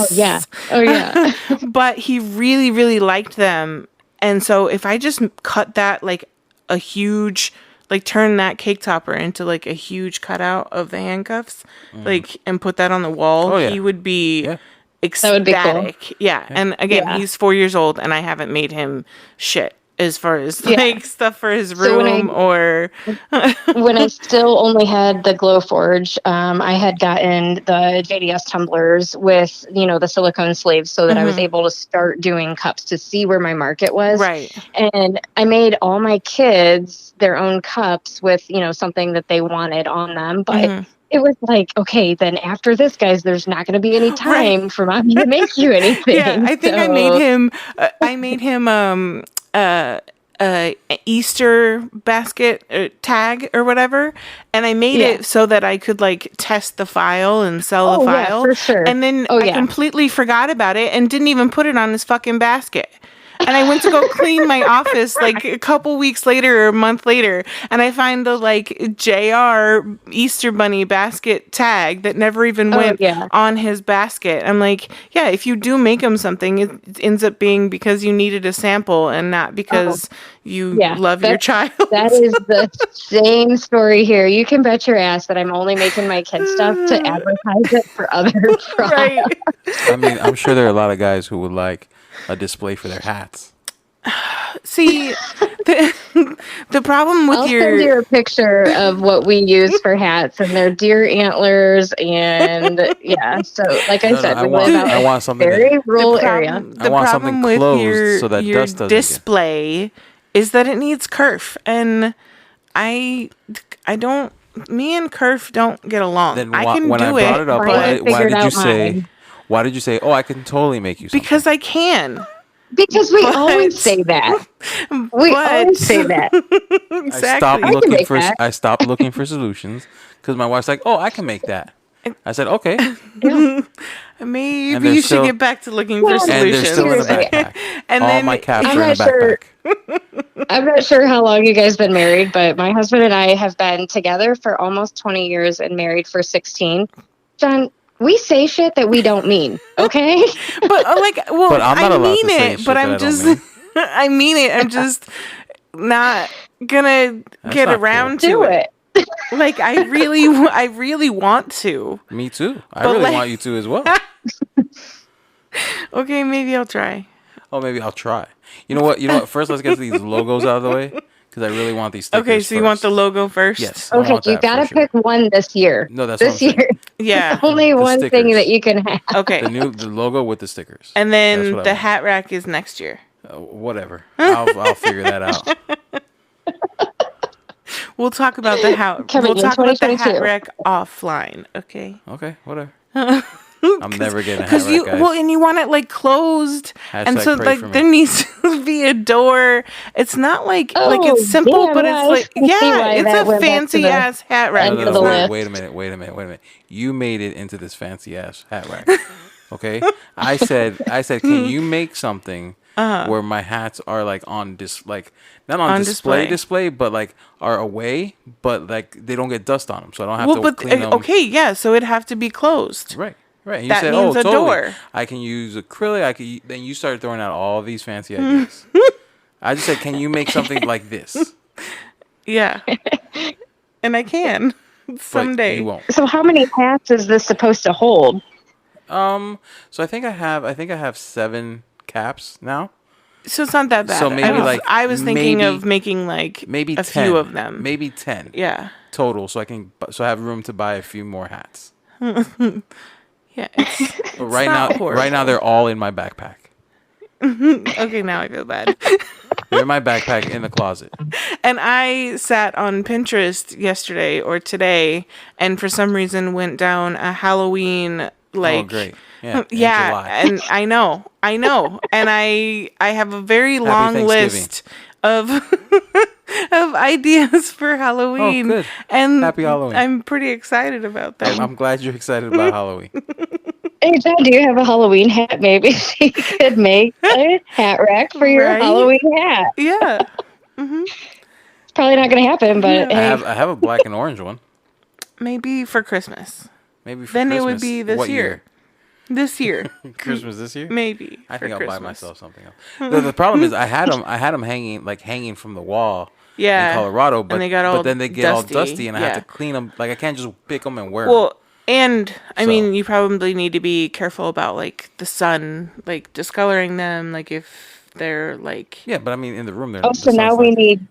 Oh yeah. But he really, really liked them. And so if I just cut that like a huge, like turn that cake topper into like a huge cutout of the handcuffs, like, and put that on the wall, he would be ecstatic. That would be cool. Yeah. And again, he's 4 years old and I haven't made him shit as far as like stuff for his room when I still only had the Glowforge, I had gotten the JDS tumblers with, the silicone sleeves so that I was able to start doing cups to see where my market was. Right. And I made all my kids their own cups with, something that they wanted on them. But it was like, okay, then after this, guys, there's not going to be any time for mommy to make you anything. Yeah, I think I made him Easter basket tag or whatever, and I made it so that I could like test the file and sell the file. Yeah, for sure. And then I completely forgot about it and didn't even put it on his fucking basket. And I went to go clean my office like a couple weeks later or a month later, and I find the like JR Easter Bunny basket tag that never even went on his basket. I'm like, yeah, if you do make him something, it ends up being because you needed a sample and not because you love your child. That is the same story here. You can bet your ass that I'm only making my kid stuff to advertise it for other products. Right. I'm sure there are a lot of guys who would like a display for their hats. See, the problem with I'll send you a picture of what we use for hats, and they're deer antlers, and so like I said, I want something very rural area. I want something closed so that dust doesn't display is that it needs kerf, and I don't. Me and kerf don't get along. Then I can when do I brought it up, why did you say, "Oh, I can totally make you something"? Because I can. Because we always say that. Always say that. Exactly. I stopped looking for solutions because my wife's like, "Oh, I can make that." I said, "Okay." Maybe you should get back to looking for solutions. And they're still in the backpack. And all then my caps are in the backpack. I'm not sure how long you guys been married, but my husband and I have been together for almost 20 years and married for 16. John, we say shit that we don't mean, okay? But but I'm not allowed to say shit but that I'm I don't just, mean. I mean it. I'm just not gonna get not around cool. to Do it. Like I really want to. Me too. I But, really like- want you to as well. Okay, maybe I'll try. Oh, maybe I'll try. You know what? First, let's get these logos out of the way because I really want these stickers. Okay, so you want the logo first? Yes. I Okay, want you that gotta for sure. pick one this year. No, that's this what I'm saying. year. Yeah. Only one stickers. thing that you can have. Okay. The logo with the stickers. And That's then what I the want. hat rack is next year. Whatever. I'll figure that out. We'll talk about the hat. Coming We'll in talk about the 2022. hat rack offline. Okay. Okay. Whatever. I'm never getting a hat rack, guys. Well, and you want it like closed, and Hashtag so pray like for me. there needs to be a door. It's not like it's Oh, simple, damn, but I it's like can see why it's that a went back to fancy the ass hat rack. end No, of no, the no, list. wait a minute. You made it into this fancy ass hat rack. Okay? I said, can you make something where my hats are like on not on display, but like are away, but like they don't get dust on them, so I don't have to clean them. Okay, yeah, so it'd have to be closed. Right. And you That said, means a totally. door. I can use acrylic. Then you started throwing out all these fancy ideas. I just said, can you make something like this? Yeah, and I can But someday. you won't. So how many hats is this supposed to hold? So I think I have 7 caps now. So it's not that bad. So maybe I was thinking maybe- of making like Maybe a 10, few of them. Maybe 10. Yeah. Total, so I have room to buy a few more hats. Yeah. It's, But right not now, horrible. they're all in my backpack. okay, now I feel bad. They're in my backpack in the closet. And I sat on Pinterest yesterday or today, and for some reason went down a Halloween Oh, great! Yeah, in yeah, July. and I know, and I have a very long Thanksgiving. list of of ideas for Halloween. Oh, good. And Happy Halloween. I'm pretty excited about them. I'm glad you're excited about Halloween. Hey, John, do you have a Halloween hat? Maybe you could make a hat rack for your Right? Halloween hat. Yeah. It's probably not going to happen, but I hey, have a black and orange one. Maybe for Christmas. Maybe for Then Christmas. it would be this What year. This year. Christmas this year? Maybe. I for think I'll Christmas. buy myself something else. The problem is I had them hanging from the wall Yeah. in Colorado, but And they got all but then they get all dusty. dusty and I Yeah. have to clean them. Like I can't just pick them and wear them. Well, and I So- mean, you probably need to be careful about like the sun, like discoloring them, like if they're like. Yeah, but I mean in the room they're. oh, so the now sun's we not- need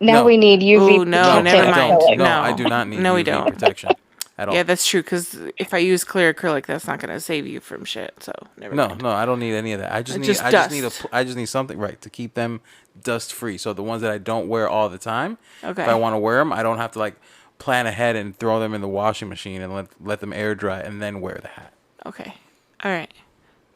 No. UV. Oh, no, protection never I mind. don't. No, No. I do not need No, we UV don't. protection at all. Yeah, that's true. Because if I use clear acrylic, that's not going to save you from shit. So never mind. No, I don't need any of that. I just It's need just I just need something right to keep them dust free. So the ones that I don't wear all the time, Okay. if I want to wear them, I don't have to like plan ahead and throw them in the washing machine and let them air dry and then wear the hat. Okay. All right.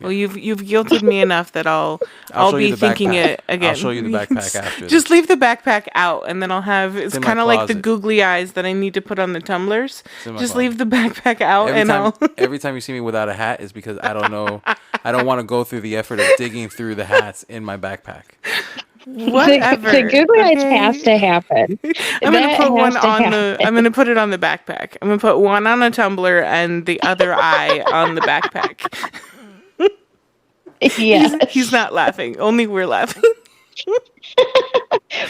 Well, you've guilted me enough that I'll show you be the thinking backpack. it again. I'll show you the backpack after Just this. leave the backpack out, and then I'll have it's in my kind of like the closet. googly eyes that I need to put on the tumblers. in my Just closet. leave the backpack out, and I'll. Every time you see me without a hat is because I don't know. I don't want to go through the effort of digging through the hats in my backpack. Whatever. The googly eyes okay? has to happen. I'm gonna That put one has to on happen. I'm gonna put it on the backpack. I'm gonna put one on a tumbler and the other eye on the backpack. Yeah, He's not laughing. Only we're laughing.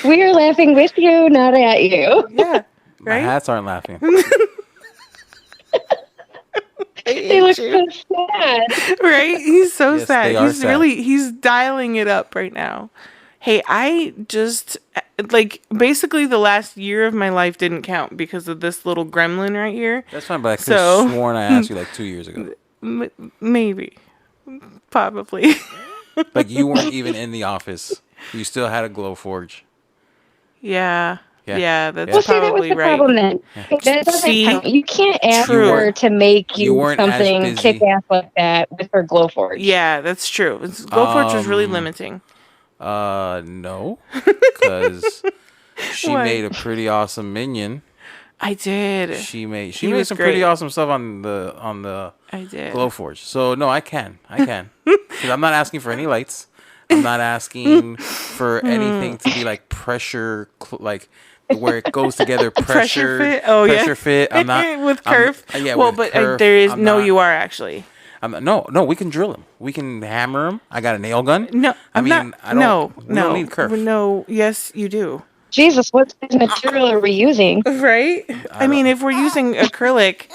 we are laughing with you, not at you. Yeah. My Right. hats aren't laughing. They look so sad. Right? He's so Yes, sad. they are He's sad. he's dialing it up right now. Hey, I just like basically the last year of my life didn't count because of this little gremlin right here. That's fine, but I could So- have sworn I asked you like 2 years ago. Maybe. Probably. Like you weren't even in the office. You still had a glow forge. Yeah. Yeah. Yeah, that's Well, see, that was probably the right. problem then. That doesn't See? count. You can't ask True. her to make You you, weren't as something busy. kick-ass like that with her Glowforge. Yeah, that's true. Glowforge was really limiting. No, because she What? made a pretty awesome minion. I did. She made He was some great. pretty awesome stuff on the I did. Glowforge. So no, I can because I'm not asking for any lights. I'm not asking for anything to be like pressure, like where it goes together, pressure fit. Oh pressure yeah, fit. I'm not with kerf. Yeah, well, with but kerf, there is I'm no. not, You are actually. I'm not, no. We can drill them. We can hammer them. I got a nail gun. No, I I'm mean, not. I don't. We don't need kerf. No. Yes, you do. Jesus, what material are we using? Right. I mean, if we're using acrylic.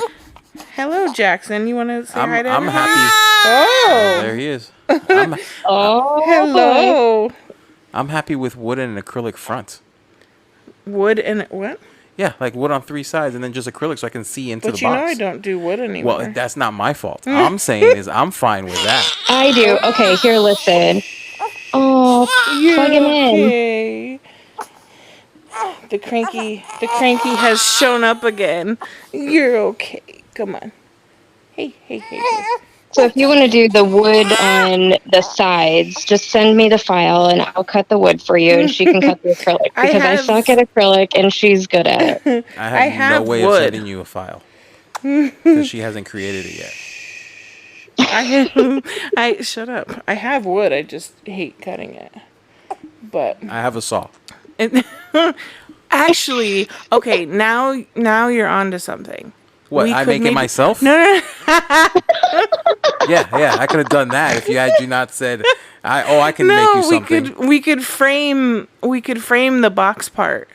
Hello, Jackson. You want to say hi to I'm everybody? happy. Oh, There he is. hello. I'm happy with wood and an acrylic front. Wood and what? Yeah, like wood on 3 sides and then just acrylic so I can see into the box. But you know I don't do wood anymore. Well, that's not my fault. I'm saying is I'm fine with that. I do. Okay, here, listen. Oh, plug him in. The cranky has shown up again. You're okay. Come on. Hey. So if you want to do the wood on the sides, just send me the file and I'll cut the wood for you and she can cut the acrylic. Because I suck at acrylic and she's good at it. I have no way of sending you a file. Because she hasn't created it yet. Shut up. I have wood. I just hate cutting it. But I have a saw. Actually, okay, now you're onto something. What, I make it myself? No. Yeah, I could have done that if you not said, I can make you something. We could frame the box part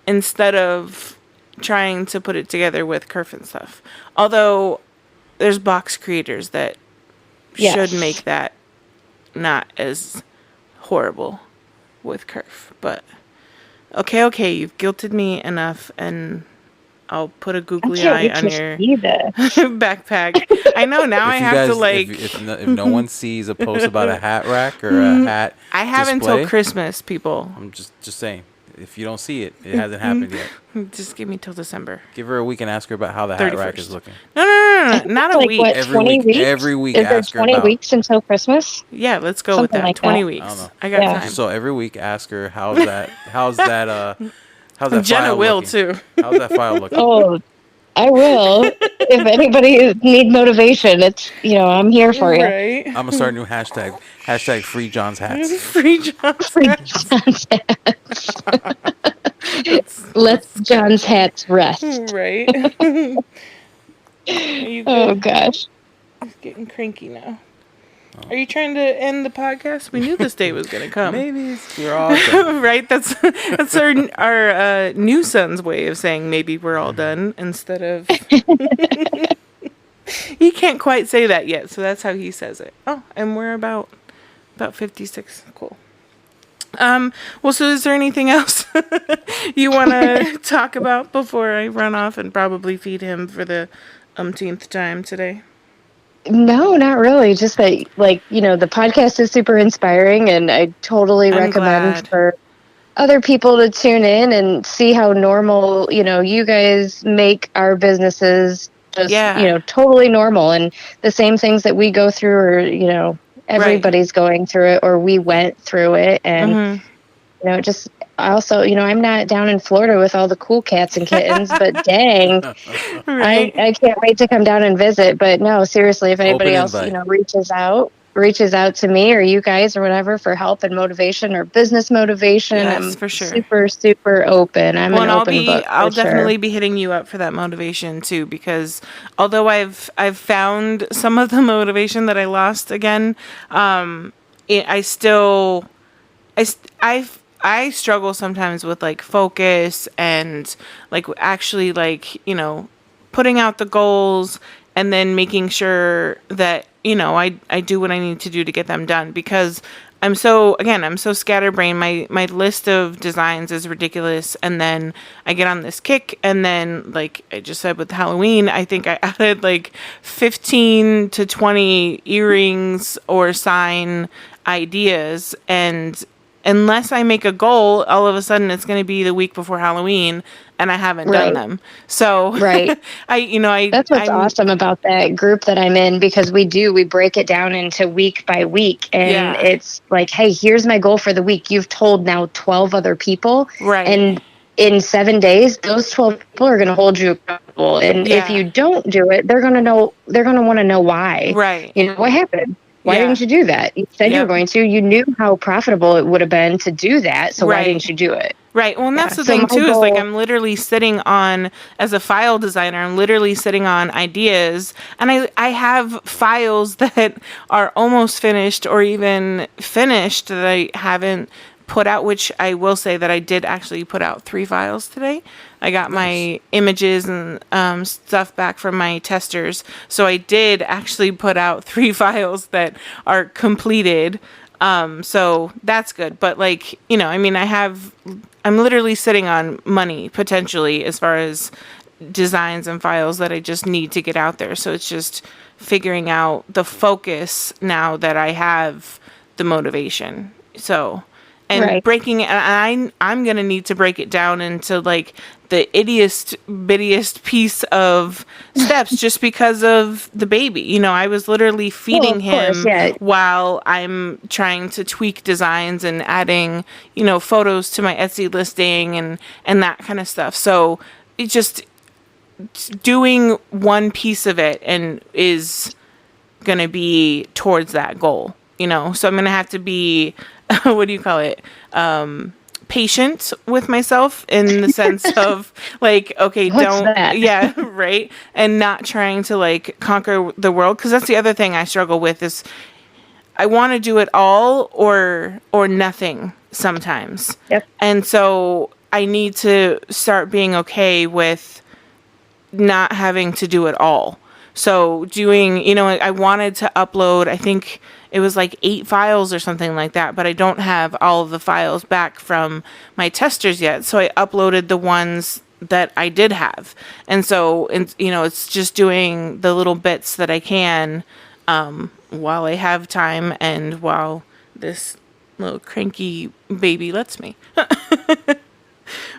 instead of trying to put it together with kerf and stuff. Although there's box creators that should make that not as horrible with kerf, but okay, you've guilted me enough, and I'll put a googly eye on your backpack. I know now. I have to like. If no one sees a post about a hat rack or a hat, I have until Christmas, people. I'm just saying. If you don't see it, it hasn't happened yet. Just give me till December. Give her a week and ask her about how the 31st. Hat rack is looking. No, not a week. What, every week. Every week. Is there 20 weeks until Christmas? Yeah, let's go with that. Like 20 weeks. I don't know. I got time. So every week, ask her how's that Jena file will looking? too. How's that file looking? Oh, I will. If anybody needs motivation, it's I'm here for you. Right. I'm gonna start a new hashtag. Hashtag free John's hats. Free John's hats. Let John's hats rest. Right. Oh gosh. He's getting cranky now. Are you trying to end the podcast? We knew this day was going to come. Maybe we're all done. Right? That's our new son's way of saying maybe we're all done instead of... He can't quite say that yet, so that's how he says it. Oh, and we're about 56. Cool. Well, so is there anything else you want to talk about before I run off and probably feed him for the umpteenth time today? No, not really. Just that, the podcast is super inspiring, and I totally recommend for other people to tune in and see how normal, you guys make our businesses just, totally normal. And the same things that we go through or, everybody's going through it or we went through it. And, just also, I'm not down in Florida with all the cool cats and kittens, but dang, right. I can't wait to come down and visit. But no, seriously, if anybody else, reaches out to me or you guys or whatever for help and motivation or business motivation, I'm for sure. super, super open. I'm an open book. I'll definitely be hitting you up for that motivation too, because although I've found some of the motivation that I lost again, I struggle sometimes with like focus and like actually putting out the goals and then making sure that, I do what I need to do to get them done, because I'm so scatterbrained. My list of designs is ridiculous. And then I get on this kick. And then, like I just said with Halloween, I think I added like 15 to 20 earrings or sign ideas. And unless I make a goal, all of a sudden it's going to be the week before Halloween and I haven't done them. So that's what's awesome about that group that I'm in, because we break it down into week by week. And it's like, hey, here's my goal for the week. You've told now 12 other people. Right. And in 7 days, those 12 people are going to hold you accountable. And if you don't do it, they're going to want to know why. Right. What happened? Why didn't you do that? You said you were going to. You knew how profitable it would have been to do that. So why didn't you do it? Right. Well, and that's the thing too, is like, I'm literally sitting on, as a file designer, I'm literally sitting on ideas, and I have files that are almost finished or even finished that I haven't put out, which I will say that I did actually put out 3 files today. I got my images and stuff back from my testers. So I did actually put out 3 files that are completed. So that's good. But like, you know, I mean, I'm literally sitting on money potentially as far as designs and files that I just need to get out there. So it's just figuring out the focus now that I have the motivation. So, and breaking it, I'm going to need to break it down into like the bittiest piece of steps just because of the baby. You know, I was literally feeding him while I'm trying to tweak designs and adding, you know, photos to my Etsy listing and that kind of stuff. So it just doing one piece of it and is going to be towards that goal, you know? So I'm going to have to be, what do you call it? Patient with myself in the sense of like, okay, right. And not trying to like conquer the world. 'Cause that's the other thing I struggle with is I want to do it all or nothing sometimes. Yep. And so I need to start being okay with not having to do it all. So doing, you know, I wanted to upload, I think it was like 8 files or something like that, but I don't have all of the files back from my testers yet. So I uploaded the ones that I did have. And so, you know, it's just doing the little bits that I can while I have time and while this little cranky baby lets me.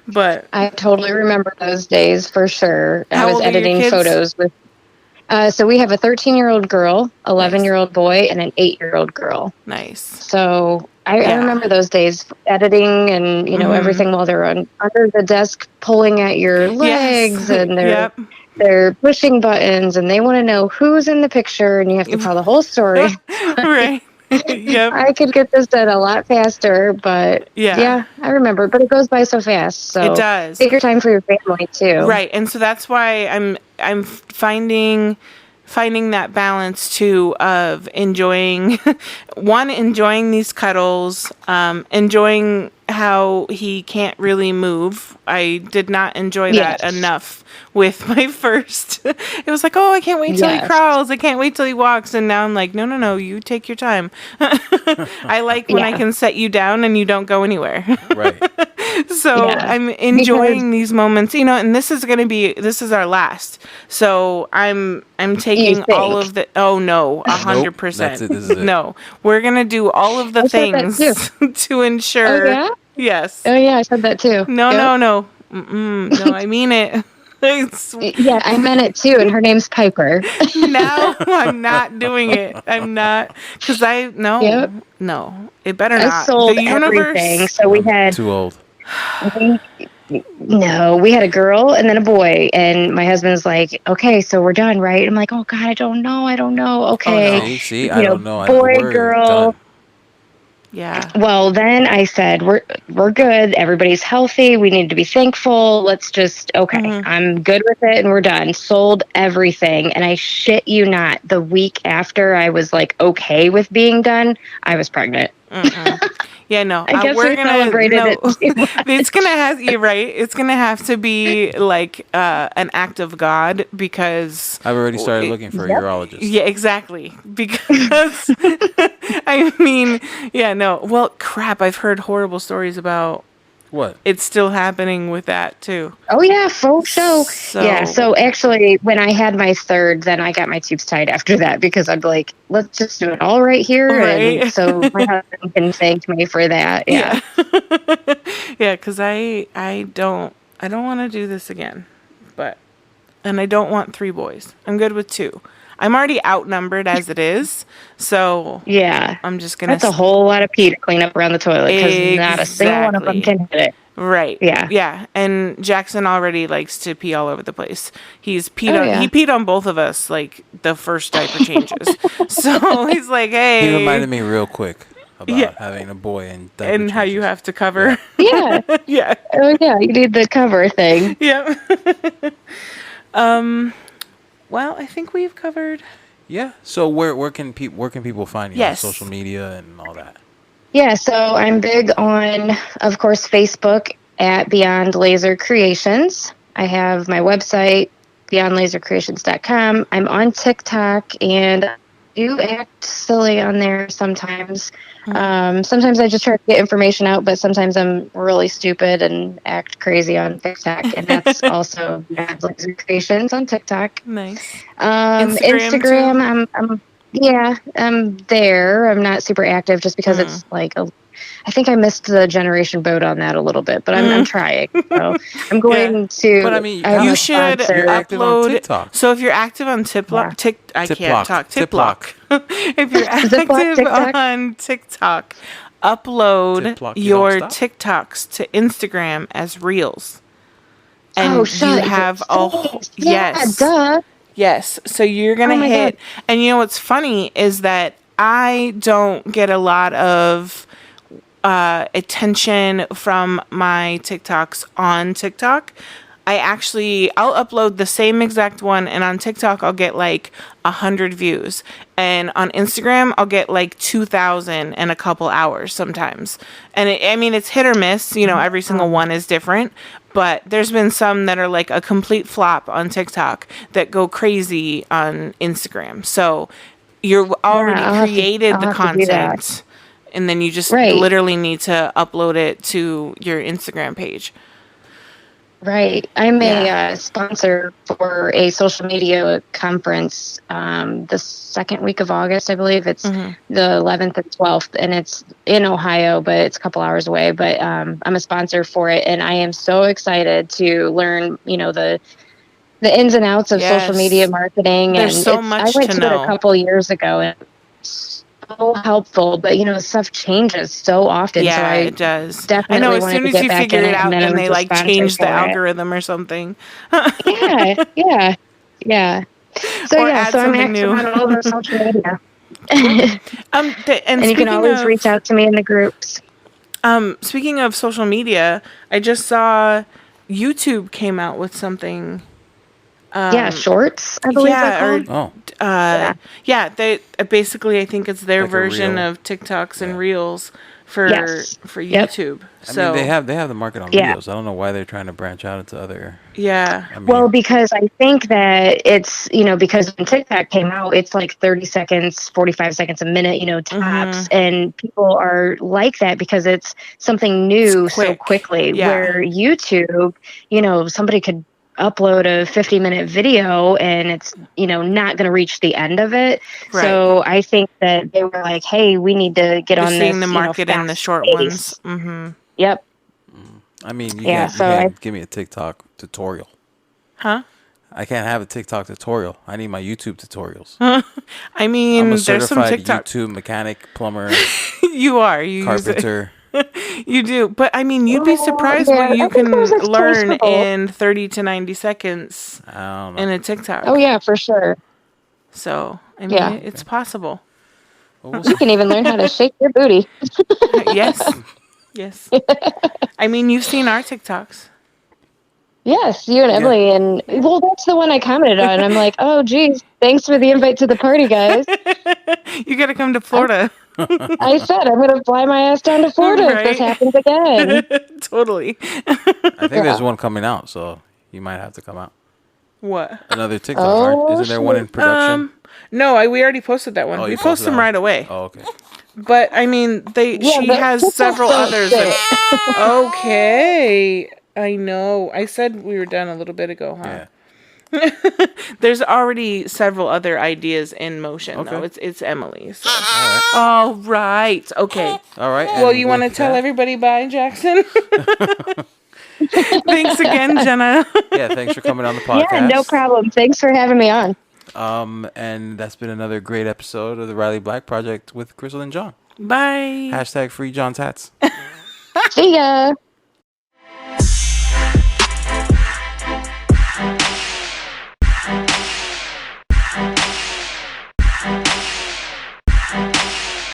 But I totally remember those days for sure. I was editing photos with so we have a 13-year-old girl, 11-year-old boy, and an 8-year-old girl. Nice. So I remember those days editing and, you know, everything while they're under the desk pulling at your legs and they're pushing buttons and they want to know who's in the picture and you have to tell the whole story. Right. Yep. I could get this done a lot faster, but yeah, I remember. But it goes by so fast. So it does. Take your time for your family too. Right, and so that's why I'm finding that balance too of enjoying these cuddles, enjoying how he can't really move. I did not enjoy that enough with my first. It was like, oh, I can't wait till he crawls. I can't wait till he walks. And now I'm like, no, you take your time. I like when I can set you down and you don't go anywhere. Right. So I'm enjoying these moments, you know, and this is our last. So I'm taking all of the, oh no, 100%. That's it. This is it. No, we're going to do all of the things to ensure. Oh, yeah? Yes. Oh yeah, I said that too. No. No, I mean it. Yeah, I meant it too, and her name's Piper. No, I'm not doing it. I'm not, because no, it better not. I sold everything, so we had... Too old. We had a girl and then a boy, and my husband's like, okay, so we're done, right? I'm like, oh God, I don't know. Okay. Oh, no. See, I don't know. Boy, girl. Done. Yeah. Well, then I said, we're good. Everybody's healthy. We need to be thankful. Let's just, I'm good with it and we're done. Sold everything. And I shit you not, the week after I was like okay with being done, I was pregnant. Yeah, no. I guess we're gonna celebrate it. It's gonna have, you're right. It's gonna have to be like an act of God, because I've already started looking for a urologist. Yeah, exactly. Because I mean, yeah, no. Well, crap. I've heard horrible stories about what it's still happening with that too. Oh yeah, full show. So actually, when I had my third, then I got my tubes tied after that, because I'm like, let's just do it all right here. Right. And so my husband can thank me for that. Yeah. Yeah, because I don't want to do this again, and I don't want 3 boys. I'm good with 2. I'm already outnumbered as it is. So yeah, I'm just going to... That's a whole lot of pee to clean up around the toilet because not a single one of them can hit it. Right. Yeah. Yeah. And Jackson already likes to pee all over the place. He peed on both of us like the first diaper changes. So he's like, hey. He reminded me real quick about having a boy and diaper and how you have to cover. Yeah. Yeah. Oh yeah, you need the cover thing. Yeah. Well, I think we've covered. Yeah. So where can people find you on social media and all that? Yeah, so I'm big on, of course, Facebook at Beyond Laser Creations. I have my website, beyondlasercreations.com. I'm on TikTok, and I do act silly on there sometimes. Sometimes I just try to get information out, but sometimes I'm really stupid and act crazy on TikTok, and that's also Beyond Laser Creations on TikTok. Nice. Instagram I'm there. I'm not super active just because it's like I think I missed the generation boat on that a little bit, but I'm trying. So I'm going to. But I mean, you should upload. So if you're active on TikTok, if you're active on TikTok, upload your TikToks to Instagram as reels. And you have Yes. So you're going to hit. God. And you know what's funny is that I don't get a lot of attention from my TikToks on TikTok. I'll upload the same exact one, and on TikTok I'll get like 100 views, and on Instagram I'll get like 2,000 in a couple hours sometimes. And it's hit or miss, every single one is different, but there's been some that are like a complete flop on TikTok that go crazy on Instagram. So you're already created the content, and then you just literally need to upload it to your Instagram page. Right. I'm a sponsor for a social media conference the second week of August, I believe. It's the 11th and 12th, and it's in Ohio, but it's a couple hours away. But I'm a sponsor for it, and I am so excited to learn, the ins and outs of social media marketing. There's so much I went to know. it a couple years ago, and so helpful, but stuff changes so often. Yeah, so it does. Definitely I know as soon as you figure it out and they like change the algorithm or something. Yeah. So I'm active on all those social media. And you can always reach out to me in the groups. Speaking of social media, I just saw YouTube came out with something. Shorts, I believe they're called. They basically, I think it's their like version of TikToks and Reels for YouTube. So they have the market on Reels. I don't know why they're trying to branch out into other. Yeah. Well, because I think that it's because when TikTok came out, it's like 30 seconds, 45 seconds a minute, tops, and people are like that because it's something new so quickly. Where YouTube, somebody could upload a 50-minute video and it's not going to reach the end of it. So I think that they were like, hey, we need to get on this the market in the short ones. Yep. I mean, you can't give me a TikTok tutorial. I can't have a TikTok tutorial. I need my YouTube tutorials. I mean, I'm a there's some TikTok YouTube mechanic, plumber. You are. You carpenter. You do, but I mean, you'd be surprised what you can learn in 30 to 90 seconds in a TikTok. Oh yeah, for sure. So I mean, it's possible. You can even learn how to shake your booty. Yes. I mean, you've seen our TikToks. Yes, you and Emily, and that's the one I commented on. I'm like, oh geez, thanks for the invite to the party, guys. You got to come to Florida. I said I'm going to fly my ass down to Florida if this happens again. Totally. I think there's one coming out, so you might have to come out. What? Another TikTok. Isn't there one in production? No, we already posted that one. We post them right away. Oh, okay. But I mean, she has several others. Okay. I know. I said we were done a little bit ago, huh? Yeah. There's already several other ideas in motion, though. It's Emily. So. All right. Okay. All right. Well, you want to tell everybody bye, Jackson? Thanks again, Jenna. Yeah, thanks for coming on the podcast. Yeah, no problem. Thanks for having me on. And that's been another great episode of the Riley Black Project with Crystal and John. Bye. # free John's hats. See ya.